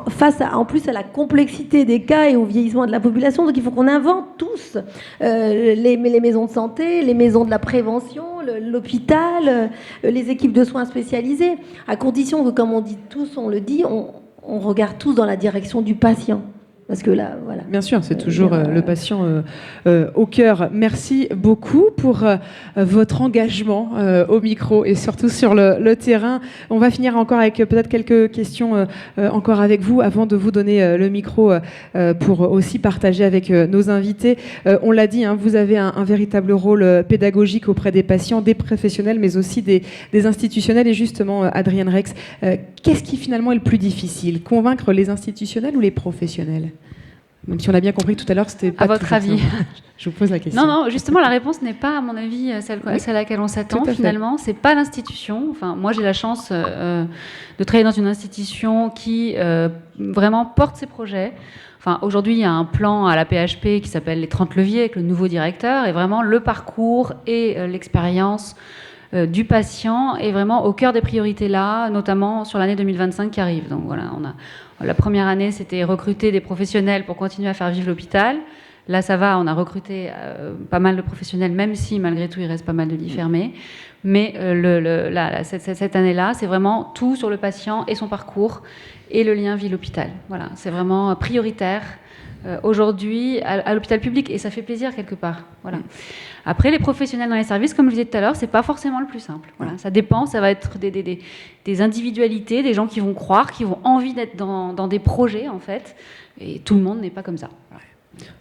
D: face en plus à la complexité des cas et au vieillissement de la population. Donc il faut qu'on invente tous les maisons de santé, les maisons de la prévention, l'hôpital, les équipes de soins spécialisées, à condition que, comme on dit tous, on le dit, on regarde tous dans la direction du patient. Parce que là, voilà.
B: Bien sûr, c'est toujours le patient au cœur. Merci beaucoup pour votre engagement au micro et surtout sur le terrain. On va finir encore avec peut-être quelques questions encore avec vous avant de vous donner le micro pour aussi partager avec nos invités. On l'a dit, vous avez un véritable rôle pédagogique auprès des patients, des professionnels, mais aussi des institutionnels. Et justement, Adrienne Rex, qu'est-ce qui finalement est le plus difficile ? Convaincre les institutionnels ou les professionnels ? Même si on a bien compris tout à l'heure que c'était pas...
F: À votre avis ?
B: Je vous pose la question.
F: Non, justement, la réponse n'est pas, à mon avis, celle à laquelle on s'attend. Finalement, c'est pas l'institution. Enfin, moi, j'ai la chance de travailler dans une institution qui vraiment porte ses projets. Enfin, aujourd'hui, il y a un plan à la PHP qui s'appelle les 30 leviers avec le nouveau directeur, et vraiment le parcours et l'expérience du patient est vraiment au cœur des priorités là, notamment sur l'année 2025 qui arrive. Donc voilà, la première année, c'était recruter des professionnels pour continuer à faire vivre l'hôpital. Là, ça va, on a recruté pas mal de professionnels, même si malgré tout, il reste pas mal de lits fermés. Mais cette année-là, c'est vraiment tout sur le patient et son parcours et le lien ville-hôpital. Voilà, c'est vraiment prioritaire aujourd'hui à l'hôpital public, et ça fait plaisir quelque part. Voilà. Après, les professionnels dans les services, comme je disais tout à l'heure, c'est pas forcément le plus simple. Voilà, ça dépend, ça va être des individualités, des gens qui vont croire, qui ont envie d'être dans des projets, en fait, et tout le monde n'est pas comme ça. Voilà.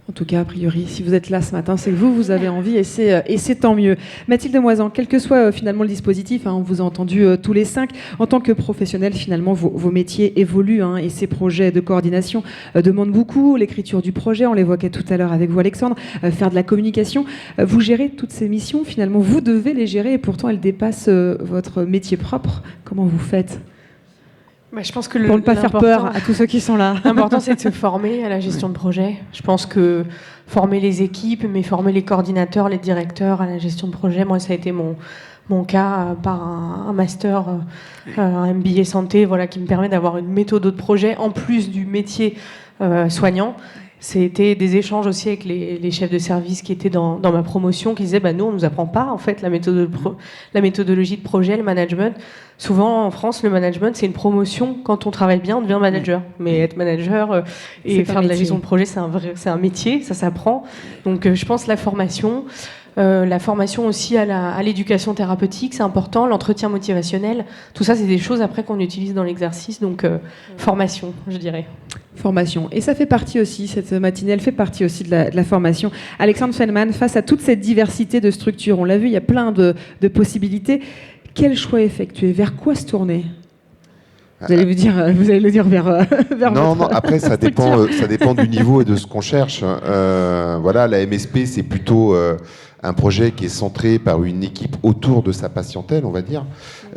B: En tout cas, a priori, si vous êtes là ce matin, c'est que vous avez envie, et c'est tant mieux. Mathilde Moisan, quel que soit finalement le dispositif, on vous a entendu tous les 5, en tant que professionnel, finalement, vos métiers évoluent, et ces projets de coordination demandent beaucoup, l'écriture du projet, on l'évoquait tout à l'heure avec vous, Alexandre, faire de la communication. Vous gérez toutes ces missions, finalement, vous devez les gérer, et pourtant elles dépassent votre métier propre. Comment vous faites ?
E: Je pense que
B: pour ne pas faire peur à tous ceux qui sont là.
E: L'important, c'est de se former à la gestion de projet. Je pense que former les équipes, mais former les coordinateurs, les directeurs à la gestion de projet, moi, ça a été mon cas par un master, un MBA santé, voilà, qui me permet d'avoir une méthode de projet en plus du métier soignant. C'était des échanges aussi avec les chefs de service qui étaient dans ma promotion, qui disaient nous, on ne nous apprend pas en fait la méthodologie de projet, le management. Souvent en France, le management, c'est une promotion. Quand on travaille bien, on devient manager. Mais être manager et faire de la gestion de projet, c'est un métier, ça s'apprend. Donc je pense la formation aussi à l'éducation thérapeutique, c'est important, l'entretien motivationnel, tout ça, c'est des choses après qu'on utilise dans l'exercice, donc formation, je dirais.
B: Formation. Et ça fait partie aussi, cette matinée, elle fait partie aussi de la formation. Alexandre Feldman, face à toute cette diversité de structures, on l'a vu, il y a plein de possibilités. Quel choix effectuer ? Vers quoi se tourner ? Vous allez le dire vers
C: non, après, ça dépend du niveau et de ce qu'on cherche. Voilà, la MSP, c'est plutôt un projet qui est centré par une équipe autour de sa patientèle, on va dire.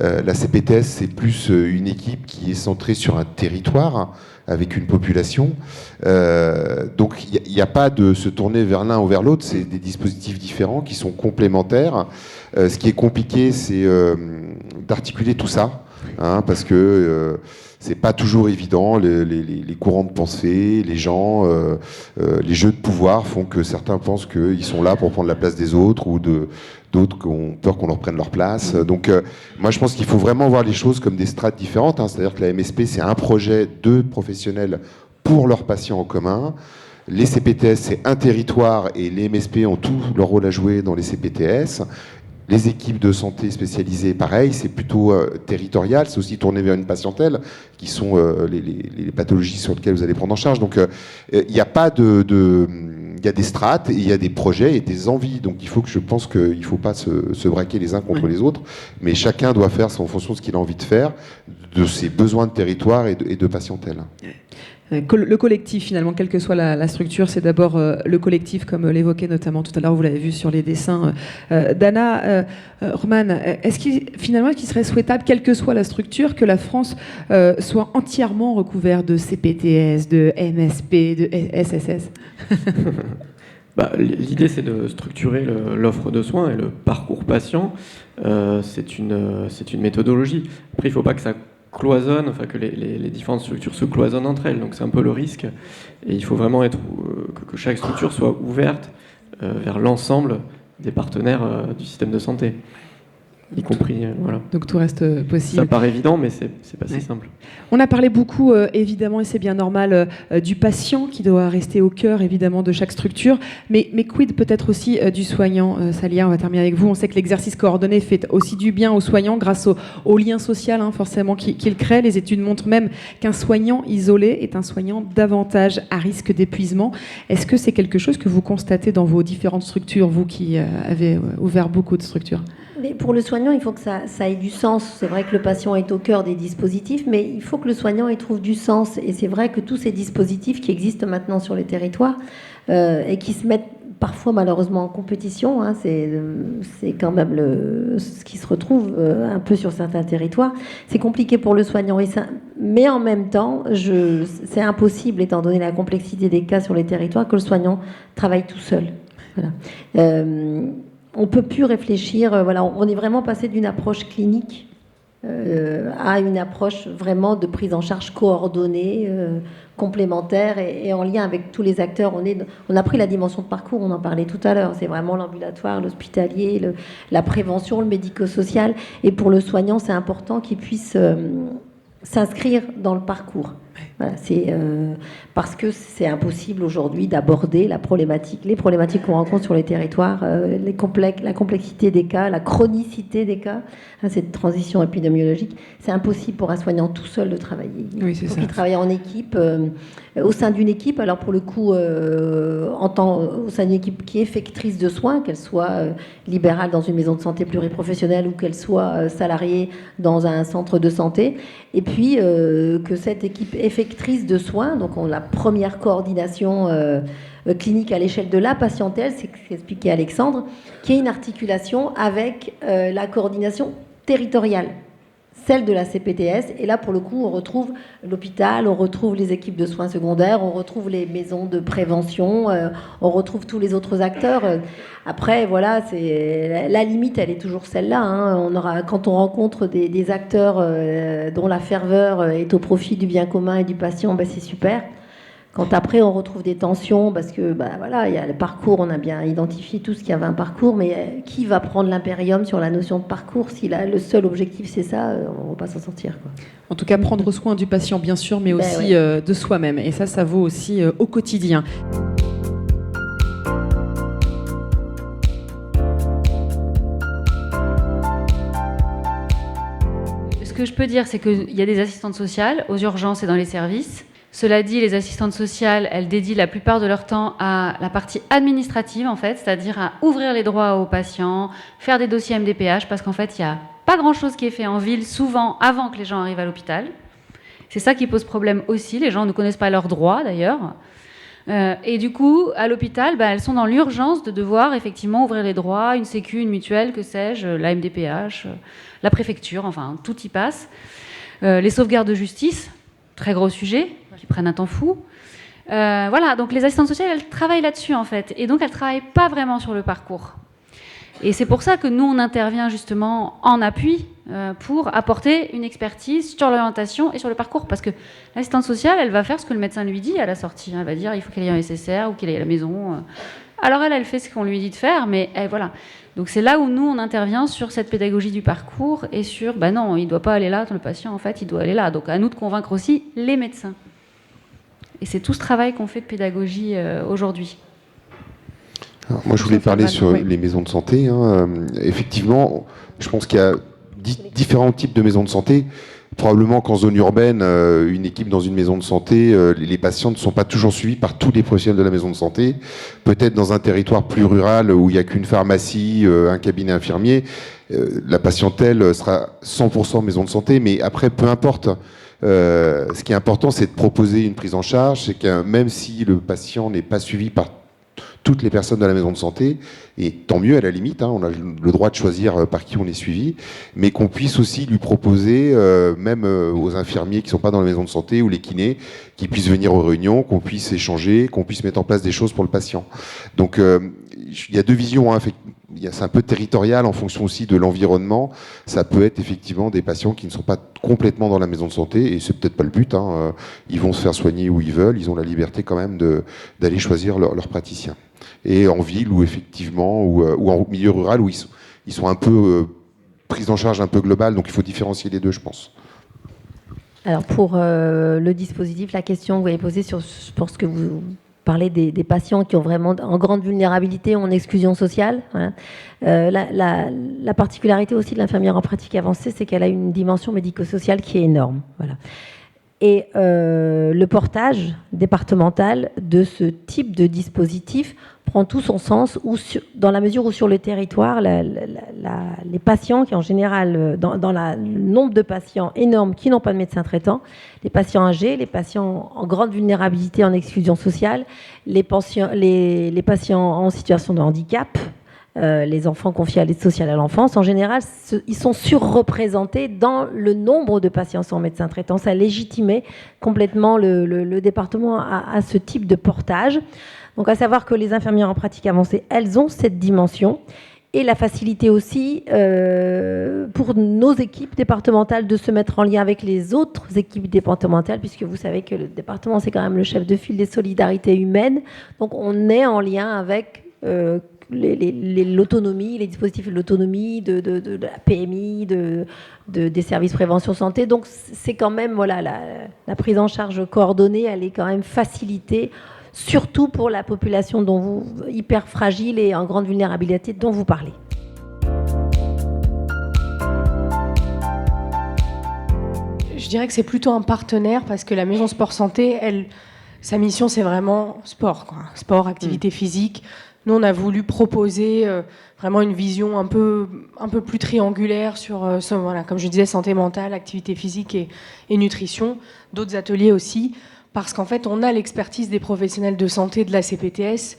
C: La CPTS, c'est plus une équipe qui est centrée sur un territoire avec une population. Donc, il n'y a pas de se tourner vers l'un ou vers l'autre. C'est des dispositifs différents qui sont complémentaires. Ce qui est compliqué, c'est d'articuler tout ça. Parce que c'est pas toujours évident, les courants de pensée, les gens, les jeux de pouvoir font que certains pensent qu'ils sont là pour prendre la place des autres, ou d'autres qui ont peur qu'on leur prenne leur place. Donc moi je pense qu'il faut vraiment voir les choses comme des strates différentes, c'est-à-dire que la MSP, c'est un projet de professionnels pour leurs patients en commun. Les CPTS, c'est un territoire, et les MSP ont tout leur rôle à jouer dans les CPTS. Les équipes de santé spécialisées, pareil, c'est plutôt territorial, c'est aussi tourné vers une patientèle, qui sont les pathologies sur lesquelles vous allez prendre en charge. Donc il y a pas il y a des strates, et il y a des projets et des envies. Donc je pense qu'il ne faut pas se braquer les uns contre les autres, mais chacun doit faire en fonction de ce qu'il a envie de faire, de ses besoins de territoire et de patientèle.
B: Le collectif, finalement, quelle que soit la structure, c'est d'abord le collectif, comme l'évoquait notamment tout à l'heure, vous l'avez vu sur les dessins d'Anna. Roman, est-ce qu'il serait souhaitable, quelle que soit la structure, que la France soit entièrement recouverte de CPTS, de MSP, de SSS ?
G: L'idée, c'est de structurer l'offre de soins et le parcours patient. C'est une méthodologie. Après, il ne faut pas que ça cloisonne, que les différentes structures se cloisonnent entre elles. Donc c'est un peu le risque. Et il faut vraiment que chaque structure soit ouverte vers l'ensemble des partenaires du système de santé, y compris. Voilà.
B: Donc tout reste possible.
G: Ça paraît évident, mais c'est pas si simple.
B: On a parlé beaucoup, évidemment, et c'est bien normal, du patient qui doit rester au cœur, évidemment, de chaque structure. Mais quid peut-être aussi du soignant, Salia, on va terminer avec vous. On sait que l'exercice coordonné fait aussi du bien aux soignants grâce au lien social, forcément, qu'il crée. Les études montrent même qu'un soignant isolé est un soignant davantage à risque d'épuisement. Est-ce que c'est quelque chose que vous constatez dans vos différentes structures, vous qui avez ouvert beaucoup de structures ?
D: Mais pour le soignant, il faut que ça ait du sens. C'est vrai que le patient est au cœur des dispositifs, mais il faut que le soignant y trouve du sens. Et c'est vrai que tous ces dispositifs qui existent maintenant sur les territoires et qui se mettent parfois malheureusement en compétition, c'est quand même ce qui se retrouve un peu sur certains territoires. C'est compliqué pour le soignant, mais en même temps, c'est impossible, étant donné la complexité des cas sur les territoires, que le soignant travaille tout seul. Voilà. On ne peut plus réfléchir, on est vraiment passé d'une approche clinique à une approche vraiment de prise en charge coordonnée, complémentaire et en lien avec tous les acteurs. On a pris la dimension de parcours, on en parlait tout à l'heure. C'est vraiment l'ambulatoire, l'hospitalier, la prévention, le médico-social. Et pour le soignant, c'est important qu'il puisse s'inscrire dans le parcours. Voilà, parce que c'est impossible aujourd'hui d'aborder les problématiques qu'on rencontre sur les territoires, la complexité des cas, la chronicité des cas, cette transition épidémiologique. C'est impossible pour un soignant tout seul de travailler.
B: Oui, c'est ça.
D: Il travaille en équipe, au sein d'une équipe. Alors pour le coup, au sein d'une équipe qui est effectrice de soins, qu'elle soit libérale dans une maison de santé pluriprofessionnelle ou qu'elle soit salariée dans un centre de santé. Et puis que cette équipe effectrice de soins, donc on a la première coordination clinique à l'échelle de la patientèle, c'est ce qu'expliquait Alexandre, qui est une articulation avec la coordination territoriale, celle de la CPTS. Et là, pour le coup, on retrouve l'hôpital, on retrouve les équipes de soins secondaires, on retrouve les maisons de prévention, on retrouve tous les autres acteurs. Après, voilà, la limite, elle est toujours celle-là. Hein. Quand on rencontre des acteurs dont la ferveur est au profit du bien commun et du patient, c'est super. Quand après on retrouve des tensions, parce que voilà, il y a le parcours, on a bien identifié tout ce qu'il y avait un parcours, mais qui va prendre l'impérium sur la notion de parcours? Si le seul objectif c'est ça, on ne va pas s'en sortir, quoi.
B: En tout cas, prendre soin du patient, bien sûr, mais aussi de soi-même. Et ça vaut aussi au quotidien.
F: Ce que je peux dire, c'est qu'il y a des assistantes sociales aux urgences et dans les services. Cela dit, les assistantes sociales, elles dédient la plupart de leur temps à la partie administrative, en fait, c'est-à-dire à ouvrir les droits aux patients, faire des dossiers MDPH, parce qu'en fait, il n'y a pas grand-chose qui est fait en ville, souvent avant que les gens arrivent à l'hôpital. C'est ça qui pose problème aussi. Les gens ne connaissent pas leurs droits, d'ailleurs. Et du coup, à l'hôpital, elles sont dans l'urgence de devoir effectivement ouvrir les droits, une sécu, une mutuelle, que sais-je, la MDPH, la préfecture, enfin, tout y passe. Les sauvegardes de justice, très gros sujet, qui prennent un temps fou. Voilà, donc les assistantes sociales, elles travaillent là-dessus, en fait. Et donc, elles ne travaillent pas vraiment sur le parcours. Et c'est pour ça que nous, on intervient justement en appui pour apporter une expertise sur l'orientation et sur le parcours. Parce que l'assistante sociale, elle va faire ce que le médecin lui dit à la sortie. Elle va dire, il faut qu'elle aille en SSR ou qu'elle aille à la maison. Alors elle fait ce qu'on lui dit de faire, mais voilà. Donc c'est là où nous, on intervient sur cette pédagogie du parcours et sur, non, il ne doit pas aller là, le patient, en fait, il doit aller là. Donc à nous de convaincre aussi les médecins. Et c'est tout ce travail qu'on fait de pédagogie aujourd'hui.
C: Alors, moi, je voulais parler sur les maisons de santé. Effectivement, je pense qu'il y a différents types de maisons de santé. Probablement qu'en zone urbaine, une équipe dans une maison de santé, les patients ne sont pas toujours suivis par tous les professionnels de la maison de santé. Peut-être dans un territoire plus rural où il n'y a qu'une pharmacie, un cabinet infirmier, la patientèle sera 100% maison de santé. Mais après, peu importe. Ce qui est important, c'est de proposer une prise en charge. C'est que même si le patient n'est pas suivi par toutes les personnes de la maison de santé, et tant mieux à la limite, on a le droit de choisir par qui on est suivi, mais qu'on puisse aussi lui proposer, même aux infirmiers qui ne sont pas dans la maison de santé ou les kinés, qui puissent venir aux réunions, qu'on puisse échanger, qu'on puisse mettre en place des choses pour le patient. Donc il y a deux visions, c'est un peu territorial en fonction aussi de l'environnement. Ça peut être effectivement des patients qui ne sont pas complètement dans la maison de santé, et c'est peut-être pas le but. Ils vont se faire soigner où ils veulent, ils ont la liberté quand même d'aller choisir leur praticien. Et en ville ou effectivement, ou en milieu rural où ils sont un peu pris en charge un peu globale, donc il faut différencier les deux, je pense.
D: Alors pour le dispositif, la question que vous avez posée je pense que vous parlez des patients qui ont vraiment en grande vulnérabilité ou en exclusion sociale. Voilà. La particularité aussi de l'infirmière en pratique avancée, c'est qu'elle a une dimension médico-sociale qui est énorme. Voilà. Et le portage départemental de ce type de dispositif prend tout son sens dans la mesure où sur le territoire, les patients qui en général, dans le nombre de patients énormes qui n'ont pas de médecin traitant, les patients âgés, les patients en grande vulnérabilité, en exclusion sociale, les patients en situation de handicap, les enfants confiés à l'aide sociale à l'enfance, en général, ils sont surreprésentés dans le nombre de patients sans médecin traitant. Ça légitimait complètement le département à ce type de portage. Donc, à savoir que les infirmières en pratique avancée, elles ont cette dimension. et la facilité aussi pour nos équipes départementales de se mettre en lien avec les autres équipes départementales, puisque vous savez que le département, c'est quand même le chef de file des solidarités humaines. Donc on est en lien avec l'autonomie, les dispositifs de l'autonomie, de la PMI, des services prévention santé. Donc c'est quand même, voilà, la prise en charge coordonnée, elle est quand même facilitée, surtout pour la population hyper fragile et en grande vulnérabilité dont vous parlez.
E: Je dirais que c'est plutôt un partenaire parce que la Maison Sport Santé, sa mission, c'est vraiment sport, quoi. Sport, activité physique. Nous, on a voulu proposer vraiment une vision un peu plus triangulaire sur, voilà, comme je disais, santé mentale, activité physique et nutrition. D'autres ateliers aussi. Parce qu'en fait, on a l'expertise des professionnels de santé de la CPTS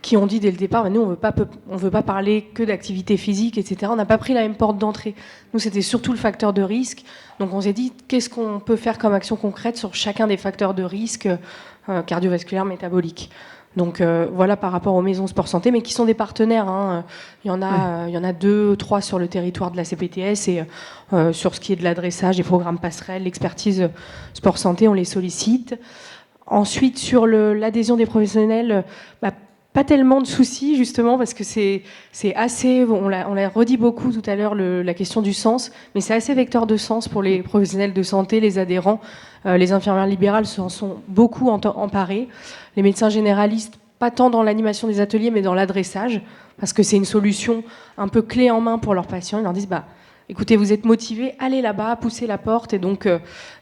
E: qui ont dit dès le départ, nous, on veut pas parler que d'activité physique, etc. On n'a pas pris la même porte d'entrée. Nous, c'était surtout le facteur de risque. Donc, on s'est dit, qu'est-ce qu'on peut faire comme action concrète sur chacun des facteurs de risque cardiovasculaires, métaboliques. Donc, voilà par rapport aux maisons sport santé, mais qui sont des partenaires. Hein. Il y en a 2, 3 sur le territoire de la CPTS et sur ce qui est de l'adressage, des programmes passerelles, l'expertise sport santé, on les sollicite. Ensuite, sur l'adhésion des professionnels, pas tellement de soucis, justement, parce que c'est assez... On l'a redit beaucoup tout à l'heure, la question du sens, mais c'est assez vecteur de sens pour les professionnels de santé, les adhérents. Les infirmières libérales s'en sont beaucoup emparées. Les médecins généralistes, pas tant dans l'animation des ateliers, mais dans l'adressage, parce que c'est une solution un peu clé en main pour leurs patients. Ils leur disent, écoutez, vous êtes motivés, allez là-bas, poussez la porte. Et donc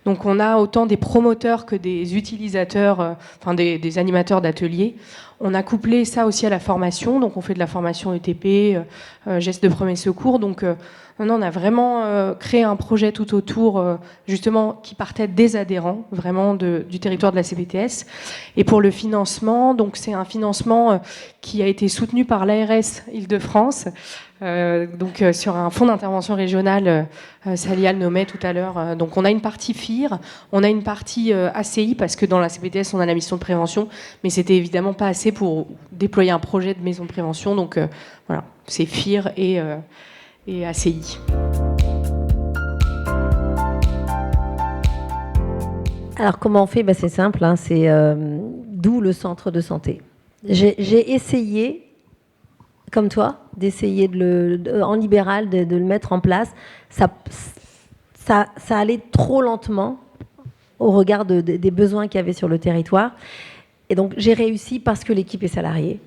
E: on a autant des promoteurs que des utilisateurs, des animateurs d'ateliers. On a couplé ça aussi à la formation. Donc on fait de la formation ETP, gestes de premier secours. Donc on a vraiment créé un projet tout autour, justement, qui partait des adhérents, vraiment du territoire de la CPTS. Et pour le financement, donc c'est un financement qui a été soutenu par l'ARS Île-de-France. Sur un fonds d'intervention régionale, Sally le nommait tout à l'heure. Donc on a une partie FIR, on a une partie ACI, parce que dans la CPTS on a la mission de prévention, mais c'était évidemment pas assez pour déployer un projet de maison de prévention. Donc voilà, c'est FIR et ACI.
D: Alors comment on fait ? C'est simple, hein, c'est d'où le centre de santé. J'ai essayé, comme toi, d'essayer en libéral de le mettre en place. Ça allait trop lentement au regard des besoins qu'il y avait sur le territoire. Et donc j'ai réussi parce que l'équipe est salariée.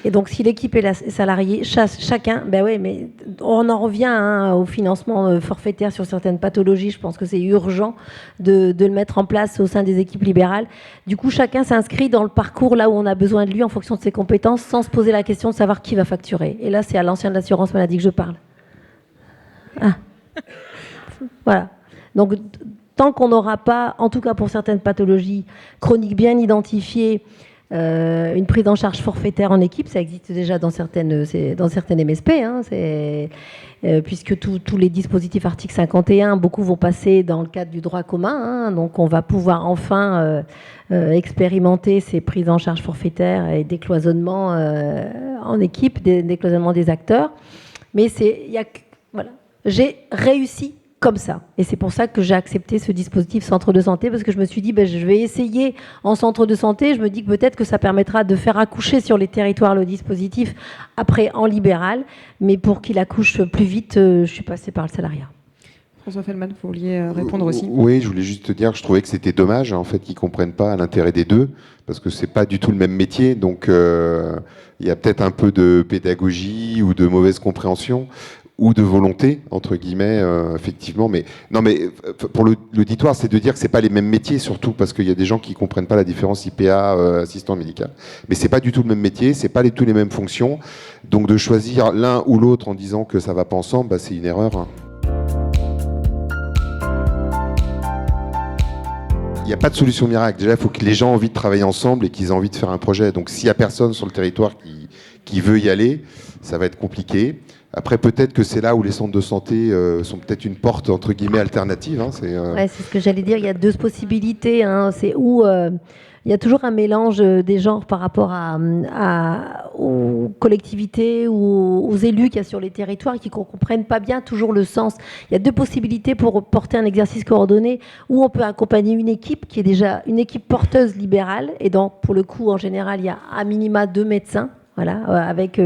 D: Et donc si l'équipe est salariée, chacun, mais on en revient au financement forfaitaire sur certaines pathologies. Je pense que c'est urgent de le mettre en place au sein des équipes libérales. Du coup, chacun s'inscrit dans le parcours là où on a besoin de lui en fonction de ses compétences, sans se poser la question de savoir qui va facturer. Et là, c'est à l'ancien de l'assurance maladie que je parle. Voilà. Donc, tant qu'on n'aura pas, en tout cas pour certaines pathologies chroniques bien identifiées, une prise en charge forfaitaire en équipe, ça existe déjà dans certaines MSP, hein, puisque tous les dispositifs article 51, beaucoup vont passer dans le cadre du droit commun, hein, donc on va pouvoir enfin expérimenter ces prises en charge forfaitaires et décloisonnement en équipe, décloisonnement des acteurs. Mais voilà, j'ai réussi comme ça. Et c'est pour ça que j'ai accepté ce dispositif centre de santé, parce que je me suis dit, je vais essayer en centre de santé. Je me dis que peut-être que ça permettra de faire accoucher sur les territoires le dispositif, après en libéral. Mais pour qu'il accouche plus vite, je suis passée par le salariat.
B: François Fellman, vous vouliez répondre aussi ?
C: Oui, je voulais juste te dire que je trouvais que c'était dommage, en fait, qu'ils ne comprennent pas l'intérêt des deux, parce que c'est pas du tout le même métier. Donc, il y a peut-être un peu de pédagogie ou de mauvaise compréhension, ou de volonté, entre guillemets, effectivement. Mais non, mais pour l'auditoire, c'est de dire que c'est pas les mêmes métiers, surtout parce qu'il y a des gens qui comprennent pas la différence IPA, assistant médical. Mais c'est pas du tout le même métier, c'est pas tous les mêmes fonctions. Donc de choisir l'un ou l'autre en disant que ça va pas ensemble, c'est une erreur. Hein. Il n'y a pas de solution miracle. Déjà, il faut que les gens aient envie de travailler ensemble et qu'ils aient envie de faire un projet. Donc s'il y a personne sur le territoire qui veut y aller, ça va être compliqué. Après, peut-être que c'est là où les centres de santé sont peut-être une porte, entre guillemets, alternative. Hein,
D: Ouais, c'est ce que j'allais dire. Il y a deux possibilités. Hein. C'est où il y a toujours un mélange des genres par rapport aux collectivités ou aux élus qu'il y a sur les territoires qui ne comprennent pas bien toujours le sens. Il y a deux possibilités pour porter un exercice coordonné où on peut accompagner une équipe qui est déjà une équipe porteuse libérale, et donc pour le coup en général il y a à minima 2 médecins. Voilà, avec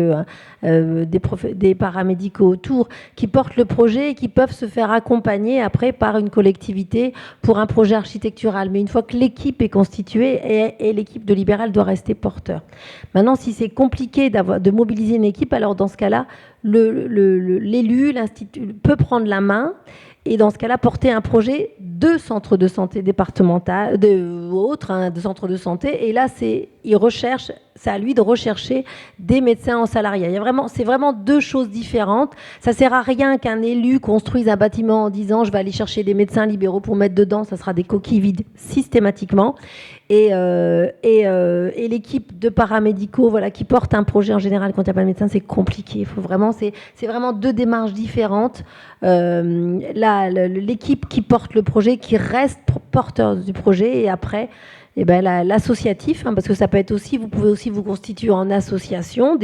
D: des paramédicaux autour qui portent le projet et qui peuvent se faire accompagner après par une collectivité pour un projet architectural. Mais une fois que l'équipe est constituée, et l'équipe de libéral doit rester porteur. Maintenant, si c'est compliqué de mobiliser une équipe, alors dans ce cas-là, l'élu, l'institut peut prendre la main et dans ce cas-là, porter un projet de centre de santé départemental, de centre de santé. Et là, c'est à lui de rechercher des médecins en salariat. C'est vraiment deux choses différentes. Ça sert à rien qu'un élu construise un bâtiment en disant je vais aller chercher des médecins libéraux pour mettre dedans. Ça sera des coquilles vides systématiquement. Et l'équipe de paramédicaux, voilà, qui porte un projet en général quand il n'y a pas de médecin, c'est compliqué. C'est vraiment deux démarches différentes. L'équipe qui porte le projet, qui reste porteur du projet, et après, l'associatif, parce que ça peut être aussi, vous pouvez aussi vous constituer en association,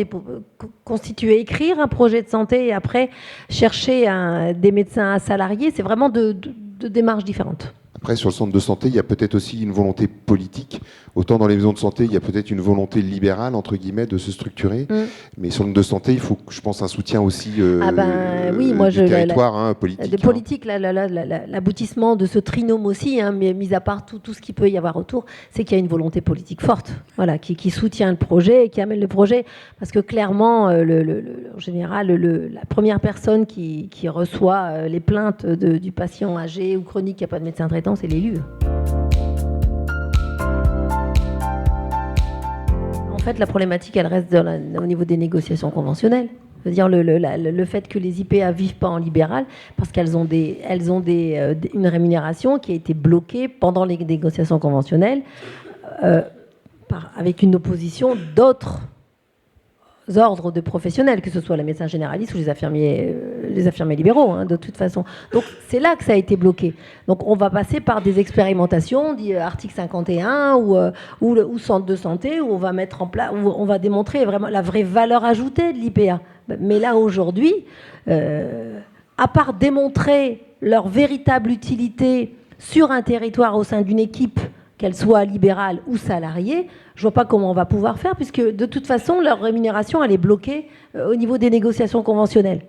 D: écrire un projet de santé et après chercher des médecins à salariés. C'est vraiment deux démarches différentes.
C: Après, sur le centre de santé, il y a peut-être aussi une volonté politique. Autant dans les maisons de santé, il y a peut-être une volonté libérale, entre guillemets, de se structurer. Mais sur le centre de santé, il faut, je pense, un soutien aussi
D: oui,
C: du territoire politique.
D: De politique, l'aboutissement de ce trinôme aussi, mais mis à part tout ce qu'il peut y avoir autour, c'est qu'il y a une volonté politique forte, voilà, qui soutient le projet et qui amène le projet. Parce que clairement, en général, la première personne qui reçoit les plaintes du patient âgé ou chronique qui n'a pas de médecin traitant, c'est l'élu. En fait, la problématique, elle reste au niveau des négociations conventionnelles. C'est-à-dire le fait que les IPA ne vivent pas en libéral parce qu'elles ont une rémunération qui a été bloquée pendant les négociations conventionnelles avec une opposition d'autres ordres de professionnels, que ce soit les médecins généralistes ou les infirmiers libéraux, de toute façon. Donc c'est là que ça a été bloqué. Donc on va passer par des expérimentations, dit article 51 ou centre de santé, où on va mettre en place, où on va démontrer vraiment la vraie valeur ajoutée de l'IPA. Mais là aujourd'hui, à part démontrer leur véritable utilité sur un territoire au sein d'une équipe, qu'elle soit libérale ou salariée, je ne vois pas comment on va pouvoir faire, puisque de toute façon, leur rémunération, elle est bloquée au niveau des négociations conventionnelles.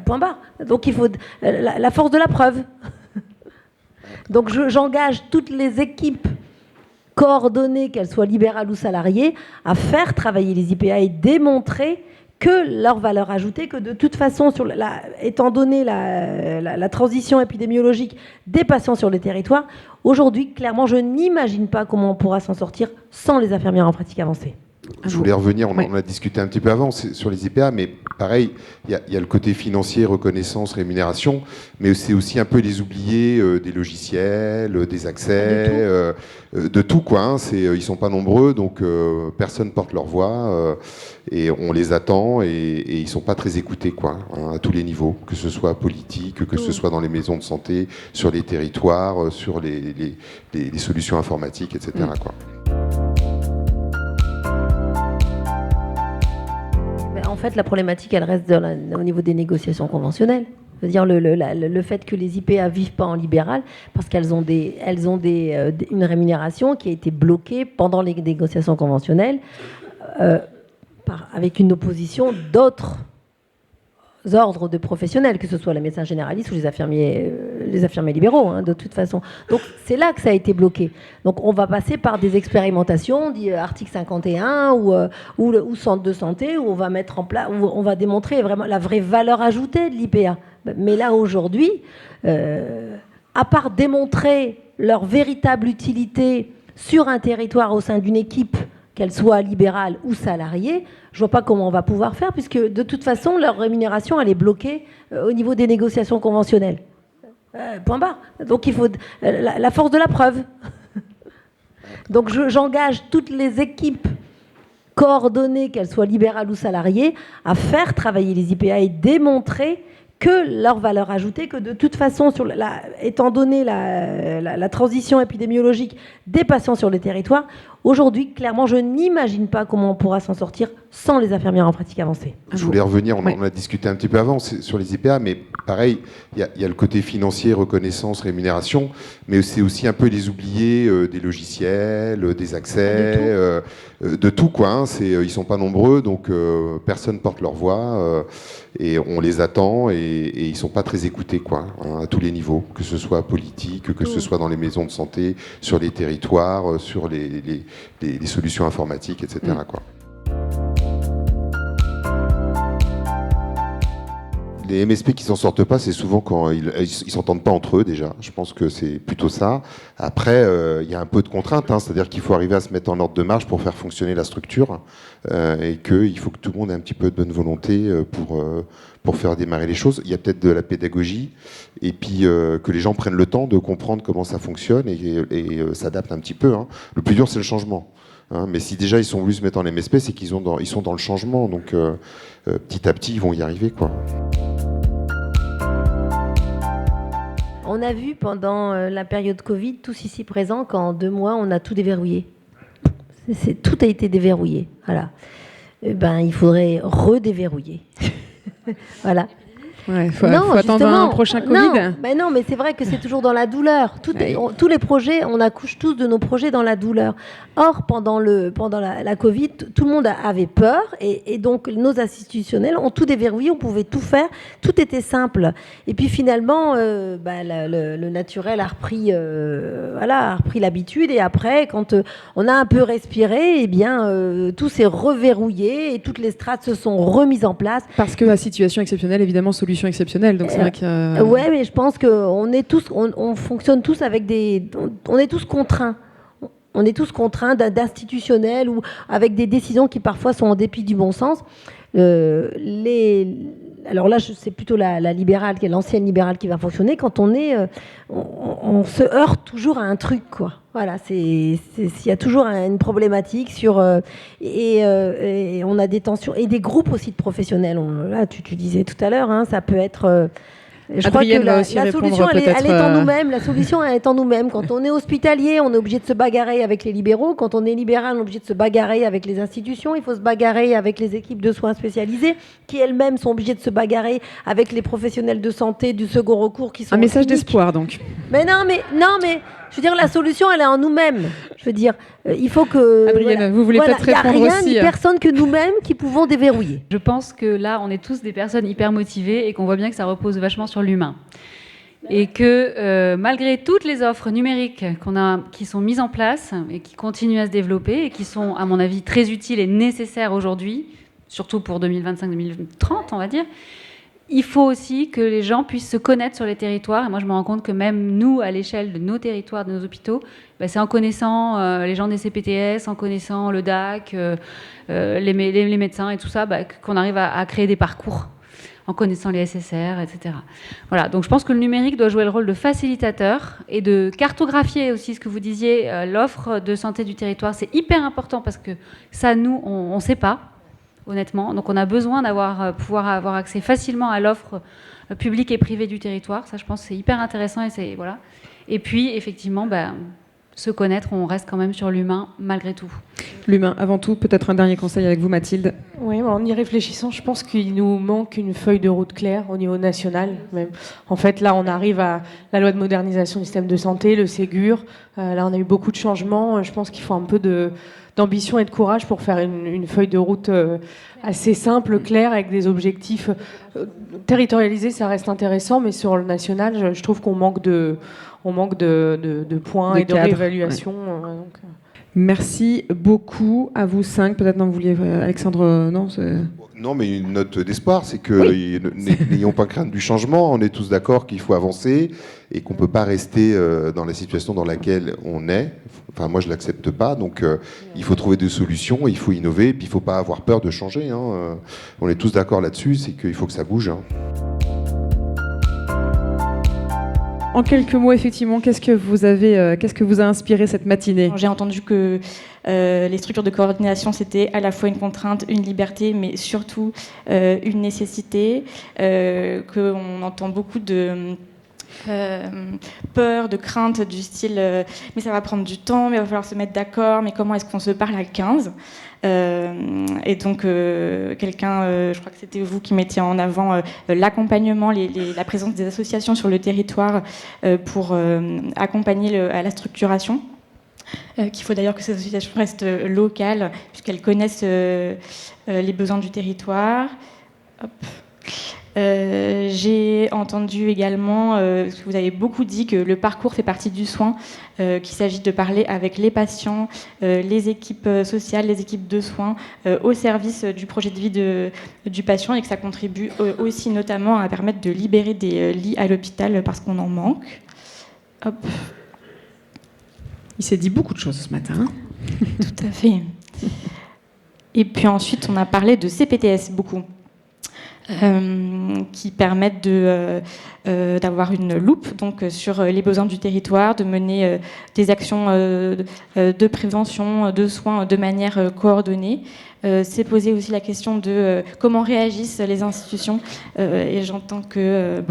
D: Point barre. Donc il faut la force de la preuve. Donc j'engage toutes les équipes coordonnées, qu'elles soient libérales ou salariées, à faire travailler les IPA et démontrer que leur valeur ajoutée, que de toute façon, étant donné la transition épidémiologique des patients sur le territoire, aujourd'hui, clairement, je n'imagine pas comment on pourra s'en sortir sans les infirmières en pratique avancée.
C: Je voulais revenir, on en a discuté un petit peu avant sur les IPA, mais pareil, il y a le côté financier, reconnaissance, rémunération, mais c'est aussi un peu les oubliés des logiciels, des accès, de tout, quoi. Ils sont pas nombreux, donc personne porte leur voix, et on les attend, et ils sont pas très écoutés, quoi, à tous les niveaux, que ce soit politique, que ce soit dans les maisons de santé, sur les territoires, sur les solutions informatiques, etc., quoi.
D: En fait, la problématique, elle reste au niveau des négociations conventionnelles. C'est-à-dire le fait que les IPA ne vivent pas en libéral parce qu'elles ont une rémunération qui a été bloquée pendant les négociations conventionnelles avec une opposition d'autres ordres de professionnels, que ce soit les médecins généralistes ou les infirmiers libéraux, de toute façon. Donc c'est là que ça a été bloqué. Donc on va passer par des expérimentations, dit article 51 ou centre de santé, où on va mettre en place, où on va démontrer vraiment la vraie valeur ajoutée de l'IPA. Mais là aujourd'hui, à part démontrer leur véritable utilité sur un territoire au sein d'une équipe, qu'elle soit libérale ou salariée, je ne vois pas comment on va pouvoir faire, puisque de toute façon, leur rémunération, elle est bloquée au niveau des négociations conventionnelles. Point barre. Donc il faut la force de la preuve. Donc j'engage toutes les équipes coordonnées, qu'elles soient libérales ou salariées, à faire travailler les IPA et démontrer que leur valeur ajoutée, que de toute façon, étant donné la transition épidémiologique des patients sur le territoire, Aujourd'hui, clairement, je n'imagine pas comment on pourra s'en sortir sans les infirmières en pratique avancée.
C: Je voulais revenir, on en a discuté un petit peu avant sur les IPA, mais pareil, il y a le côté financier, reconnaissance, rémunération, mais c'est aussi un peu les oubliés des logiciels, des accès, de tout quoi. Hein. Ils sont pas nombreux, donc personne porte leur voix et on les attend et ils sont pas très écoutés quoi, hein, à tous les niveaux, que ce soit politique, que ce soit dans les maisons de santé, sur les territoires, sur les solutions informatiques, etc. Quoi. Les MSP qui s'en sortent pas, c'est souvent quand ils s'entendent pas entre eux déjà. Je pense que c'est plutôt ça. Après, il y a un peu de contraintes, hein, c'est-à-dire qu'il faut arriver à se mettre en ordre de marche pour faire fonctionner la structure et qu'il faut que tout le monde ait un petit peu de bonne volonté pour faire démarrer les choses. Il y a peut-être de la pédagogie et puis que les gens prennent le temps de comprendre comment ça fonctionne et s'adaptent un petit peu. Hein. Le plus dur, c'est le changement. Hein, mais si déjà ils sont voulu se mettre en MSP, c'est qu'ils sont dans le changement. Donc petit à petit, ils vont y arriver, quoi.
D: On a vu pendant la période Covid, tous ici présents, qu'en 2 mois, on a tout déverrouillé. Tout a été déverrouillé. Voilà. Il faudrait redéverrouiller. Voilà.
B: Ouais, faut attendre un prochain Covid.
D: Non, mais c'est vrai que c'est toujours dans la douleur. Tous les projets, on accouche tous de nos projets dans la douleur. Or, pendant la Covid, tout le monde avait peur et donc nos institutionnels ont tout déverrouillé, on pouvait tout faire, tout était simple. Et puis finalement, le naturel a repris l'habitude et après, quand on a un peu respiré, tout s'est reverrouillé et toutes les strates se sont remises en place.
B: Parce que la situation exceptionnelle, évidemment, solution exceptionnelle. Donc c'est vrai que.
D: Ouais, mais je pense on fonctionne tous avec on est tous contraints. On est tous contraints d'institutionnels ou avec des décisions qui parfois sont en dépit du bon sens. Alors là, c'est plutôt la libérale, l'ancienne libérale qui va fonctionner. Quand on se heurte toujours à un truc, quoi. Voilà, il y a toujours une problématique sur et on a des tensions et des groupes aussi de professionnels. Là, tu disais tout à l'heure, hein, ça peut être. Je crois que la solution, elle est en nous-mêmes. La solution, elle est en nous-mêmes. Quand on est hospitalier, on est obligé de se bagarrer avec les libéraux. Quand on est libéral, on est obligé de se bagarrer avec les institutions. Il faut se bagarrer avec les équipes de soins spécialisées, qui elles-mêmes sont obligées de se bagarrer avec les professionnels de santé du second recours qui sont.
B: Un message d'espoir, donc.
D: Mais non, mais je veux dire, la solution, elle est en nous-mêmes. Je veux dire, il faut que.
B: Adrienne, vous voulez peut-être répondre aussi.
D: Il n'y a rien ni personne que nous-mêmes qui pouvons déverrouiller.
F: Je pense que là, on est tous des personnes hyper motivées et qu'on voit bien que ça repose vachement sur l'humain. Et que malgré toutes les offres numériques qui sont mises en place et qui continuent à se développer et qui sont, à mon avis, très utiles et nécessaires aujourd'hui, surtout pour 2025-2030, on va dire, il faut aussi que les gens puissent se connaître sur les territoires. Et moi, je me rends compte que même nous, à l'échelle de nos territoires, de nos hôpitaux, c'est en connaissant les gens des CPTS, en connaissant le DAC, les médecins et tout ça, qu'on arrive à créer des parcours, en connaissant les SSR, etc. Voilà, donc je pense que le numérique doit jouer le rôle de facilitateur et de cartographier aussi ce que vous disiez, l'offre de santé du territoire. C'est hyper important parce que ça, nous, on ne sait pas. Honnêtement. Donc on a besoin pouvoir avoir accès facilement à l'offre publique et privée du territoire. Ça, je pense, c'est hyper intéressant. Voilà. Et puis, effectivement, se connaître, on reste quand même sur l'humain, malgré tout.
B: L'humain, avant tout. Peut-être un dernier conseil avec vous, Mathilde.
E: Oui, en y réfléchissant, je pense qu'il nous manque une feuille de route claire au niveau national. Même. En fait, là, on arrive à la loi de modernisation du système de santé, le Ségur. Là, on a eu beaucoup de changements. Je pense qu'il faut un peu d'ambition et de courage pour faire une feuille de route assez simple, claire, avec des objectifs territorialisés. Ça reste intéressant, mais sur le national, je trouve qu'on manque de points et de réévaluation.
C: Merci beaucoup à vous 5. Peut-être non, vous vouliez, Alexandre, non
H: Non, mais une note d'espoir, c'est que n'ayons pas crainte du changement. On est tous d'accord qu'il faut avancer et qu'on ne peut pas rester dans la situation dans laquelle on est. Enfin, moi, je ne l'accepte pas. Donc, il faut trouver des solutions, il faut innover, et puis il ne faut pas avoir peur de changer. On est tous d'accord là-dessus, c'est qu'il faut que ça bouge.
C: En quelques mots, effectivement, qu'est-ce que vous a inspiré cette matinée ?
I: J'ai entendu que les structures de coordination, c'était à la fois une contrainte, une liberté, mais surtout une nécessité, qu'on entend beaucoup peur, de crainte du style mais ça va prendre du temps, mais il va falloir se mettre d'accord, mais comment est-ce qu'on se parle à 15 et donc quelqu'un, je crois que c'était vous qui mettiez en avant l'accompagnement, la présence des associations sur le territoire pour accompagner à la structuration. Qu'il faut d'ailleurs que ces associations restent locales puisqu'elles connaissent les besoins du territoire. Hop. J'ai entendu également, parce que vous avez beaucoup dit que le parcours fait partie du soin, qu'il s'agit de parler avec les patients, les équipes sociales, les équipes de soins, au service du projet de vie du patient et que ça contribue aussi notamment à permettre de libérer des lits à l'hôpital parce qu'on en manque. Hop.
B: Il s'est dit beaucoup de choses ce matin.
I: Tout à fait. Et puis ensuite, on a parlé de CPTS beaucoup. Qui permettent d'avoir une loupe donc, sur les besoins du territoire, de mener des actions de prévention, de soins de manière coordonnée. C'est poser aussi la question de comment réagissent les institutions. Et j'entends que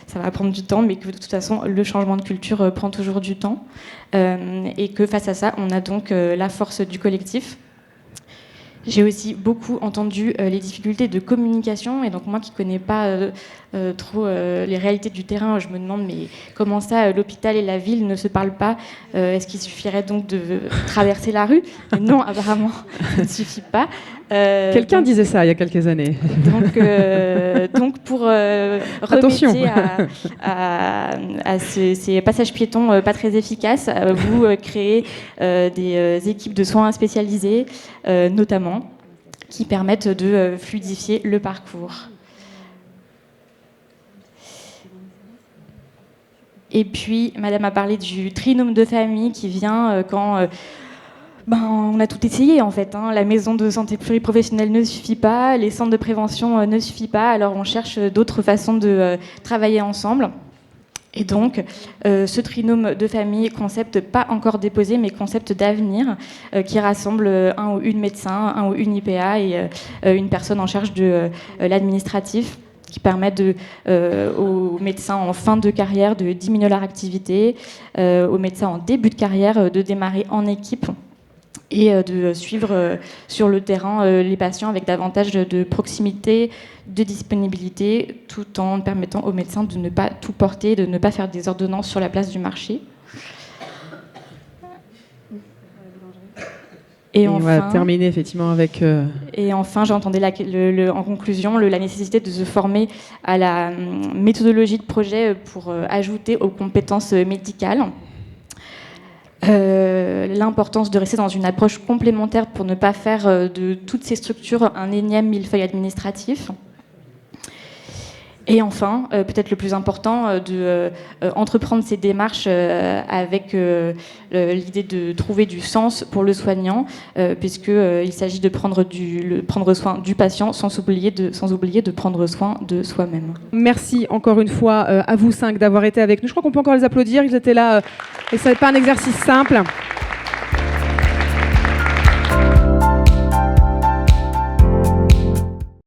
I: ça va prendre du temps, mais que de toute façon, le changement de culture prend toujours du temps. Et que face à ça, on a donc la force du collectif. J'ai aussi beaucoup entendu les difficultés de communication et donc moi qui ne connais pas trop les réalités du terrain, je me demande mais comment ça l'hôpital et la ville ne se parlent pas, est-ce qu'il suffirait donc de traverser la rue? Non, apparemment ça ne suffit pas.
B: Quelqu'un disait ça il y a quelques années.
I: Donc pour remédier à ces passages piétons pas très efficaces, vous créez des équipes de soins spécialisées notamment qui permettent de fluidifier le parcours. Et puis, Madame a parlé du trinôme de famille qui vient quand on a tout essayé en fait. La maison de santé pluriprofessionnelle ne suffit pas, les centres de prévention ne suffisent pas, alors on cherche d'autres façons de travailler ensemble. Et donc, ce trinôme de famille, concept pas encore déposé, mais concept d'avenir, qui rassemble un ou une médecin, un ou une IPA et une personne en charge de l'administratif, qui permet aux médecins en fin de carrière de diminuer leur activité, aux médecins en début de carrière de démarrer en équipe et de suivre sur le terrain les patients avec davantage de proximité, de disponibilité, tout en permettant aux médecins de ne pas tout porter, de ne pas faire des ordonnances sur la place du marché.
B: Et enfin, on va terminer effectivement avec...
I: Et enfin, j'entendais en conclusion la nécessité de se former à la méthodologie de projet pour ajouter aux compétences médicales. L'importance de rester dans une approche complémentaire pour ne pas faire de toutes ces structures un énième millefeuille administratif. Et enfin, peut-être le plus important, entreprendre ces démarches avec l'idée de trouver du sens pour le soignant, puisqu'il s'agit de prendre soin du patient sans oublier de prendre soin de soi-même.
B: Merci encore une fois à vous 5 d'avoir été avec nous. Je crois qu'on peut encore les applaudir, ils étaient là, et ce n'est pas un exercice simple.